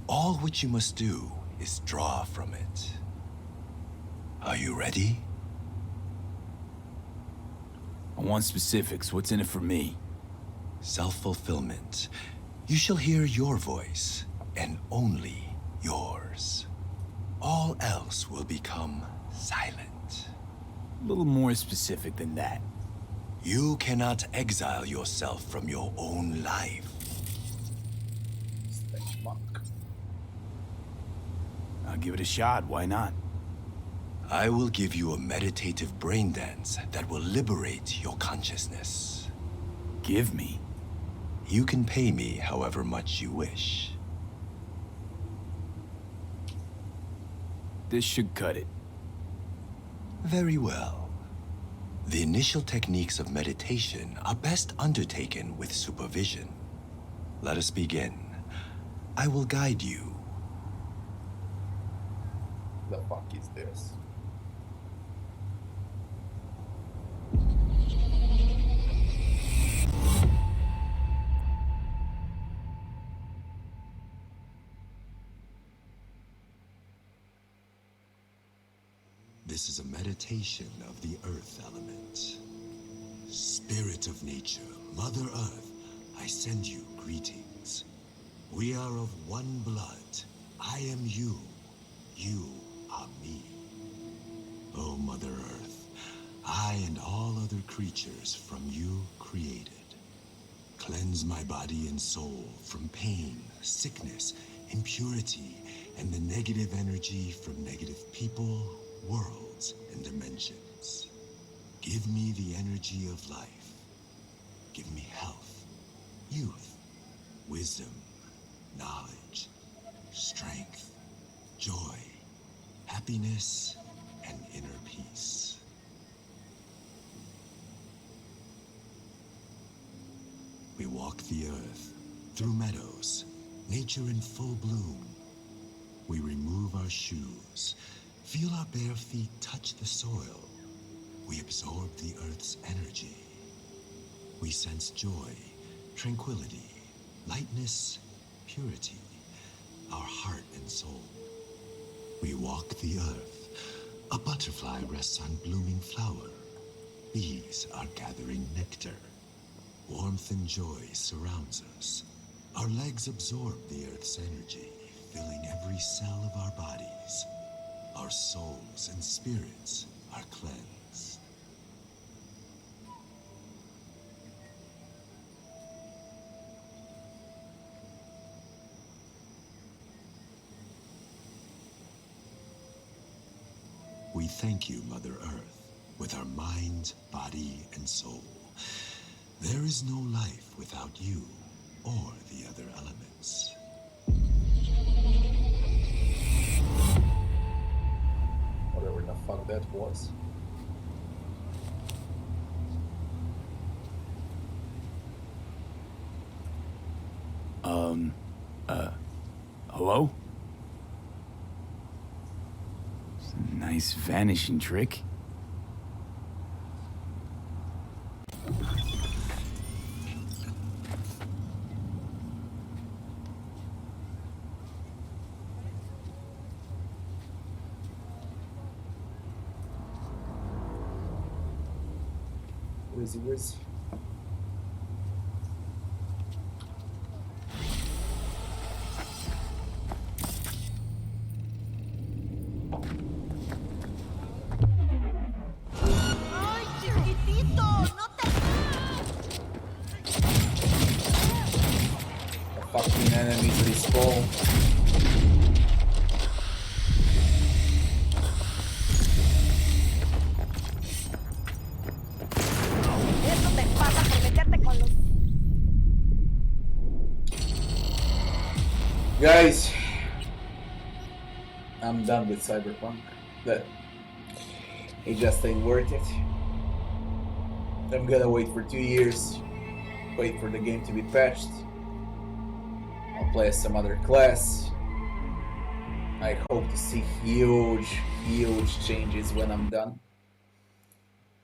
All which you must do is draw from it. Are you ready? I want specifics. What's in it for me? Self-fulfillment. You shall hear your voice, and only yours. All else will become silent. A little more specific than that. You cannot exile yourself from your own life. I'll give it a shot. Why not? I will give you a meditative brain dance that will liberate your consciousness. Give me? You can pay me however much you wish. This should cut it. Very well. The initial techniques of meditation are best undertaken with supervision. Let us begin. I will guide you. The fuck is this? This is a meditation of the earth element. Spirit of nature, Mother Earth, I send you greetings. We are of one blood. I am you. You are me. Oh, Mother Earth, I and all other creatures from you created. Cleanse my body and soul from pain, sickness, impurity, and the negative energy from negative people, worlds, and dimensions. Give me the energy of life. Give me health, youth, wisdom, knowledge, strength, joy, happiness, and inner peace. We walk the earth, through meadows, nature in full bloom. We remove our shoes, feel our bare feet touch the soil. We absorb the earth's energy. We sense joy, tranquility, lightness, purity, our heart and soul. We walk the earth. A butterfly rests on blooming flower. Bees are gathering nectar. Warmth and joy surrounds us. Our legs absorb the earth's energy, filling every cell of our bodies. Our souls and spirits are cleansed. We thank you, Mother Earth, with our mind, body, and soul. There is no life without you or the other elements. Whatever the fuck that was. Hello? Nice vanishing trick. Where's he? enemies respawn. Guys, I'm done with Cyberpunk. That it just ain't worth it. I'm gonna wait for 2 years, wait for the game to be patched. I'll play as some other class. I hope to see huge changes when I'm done.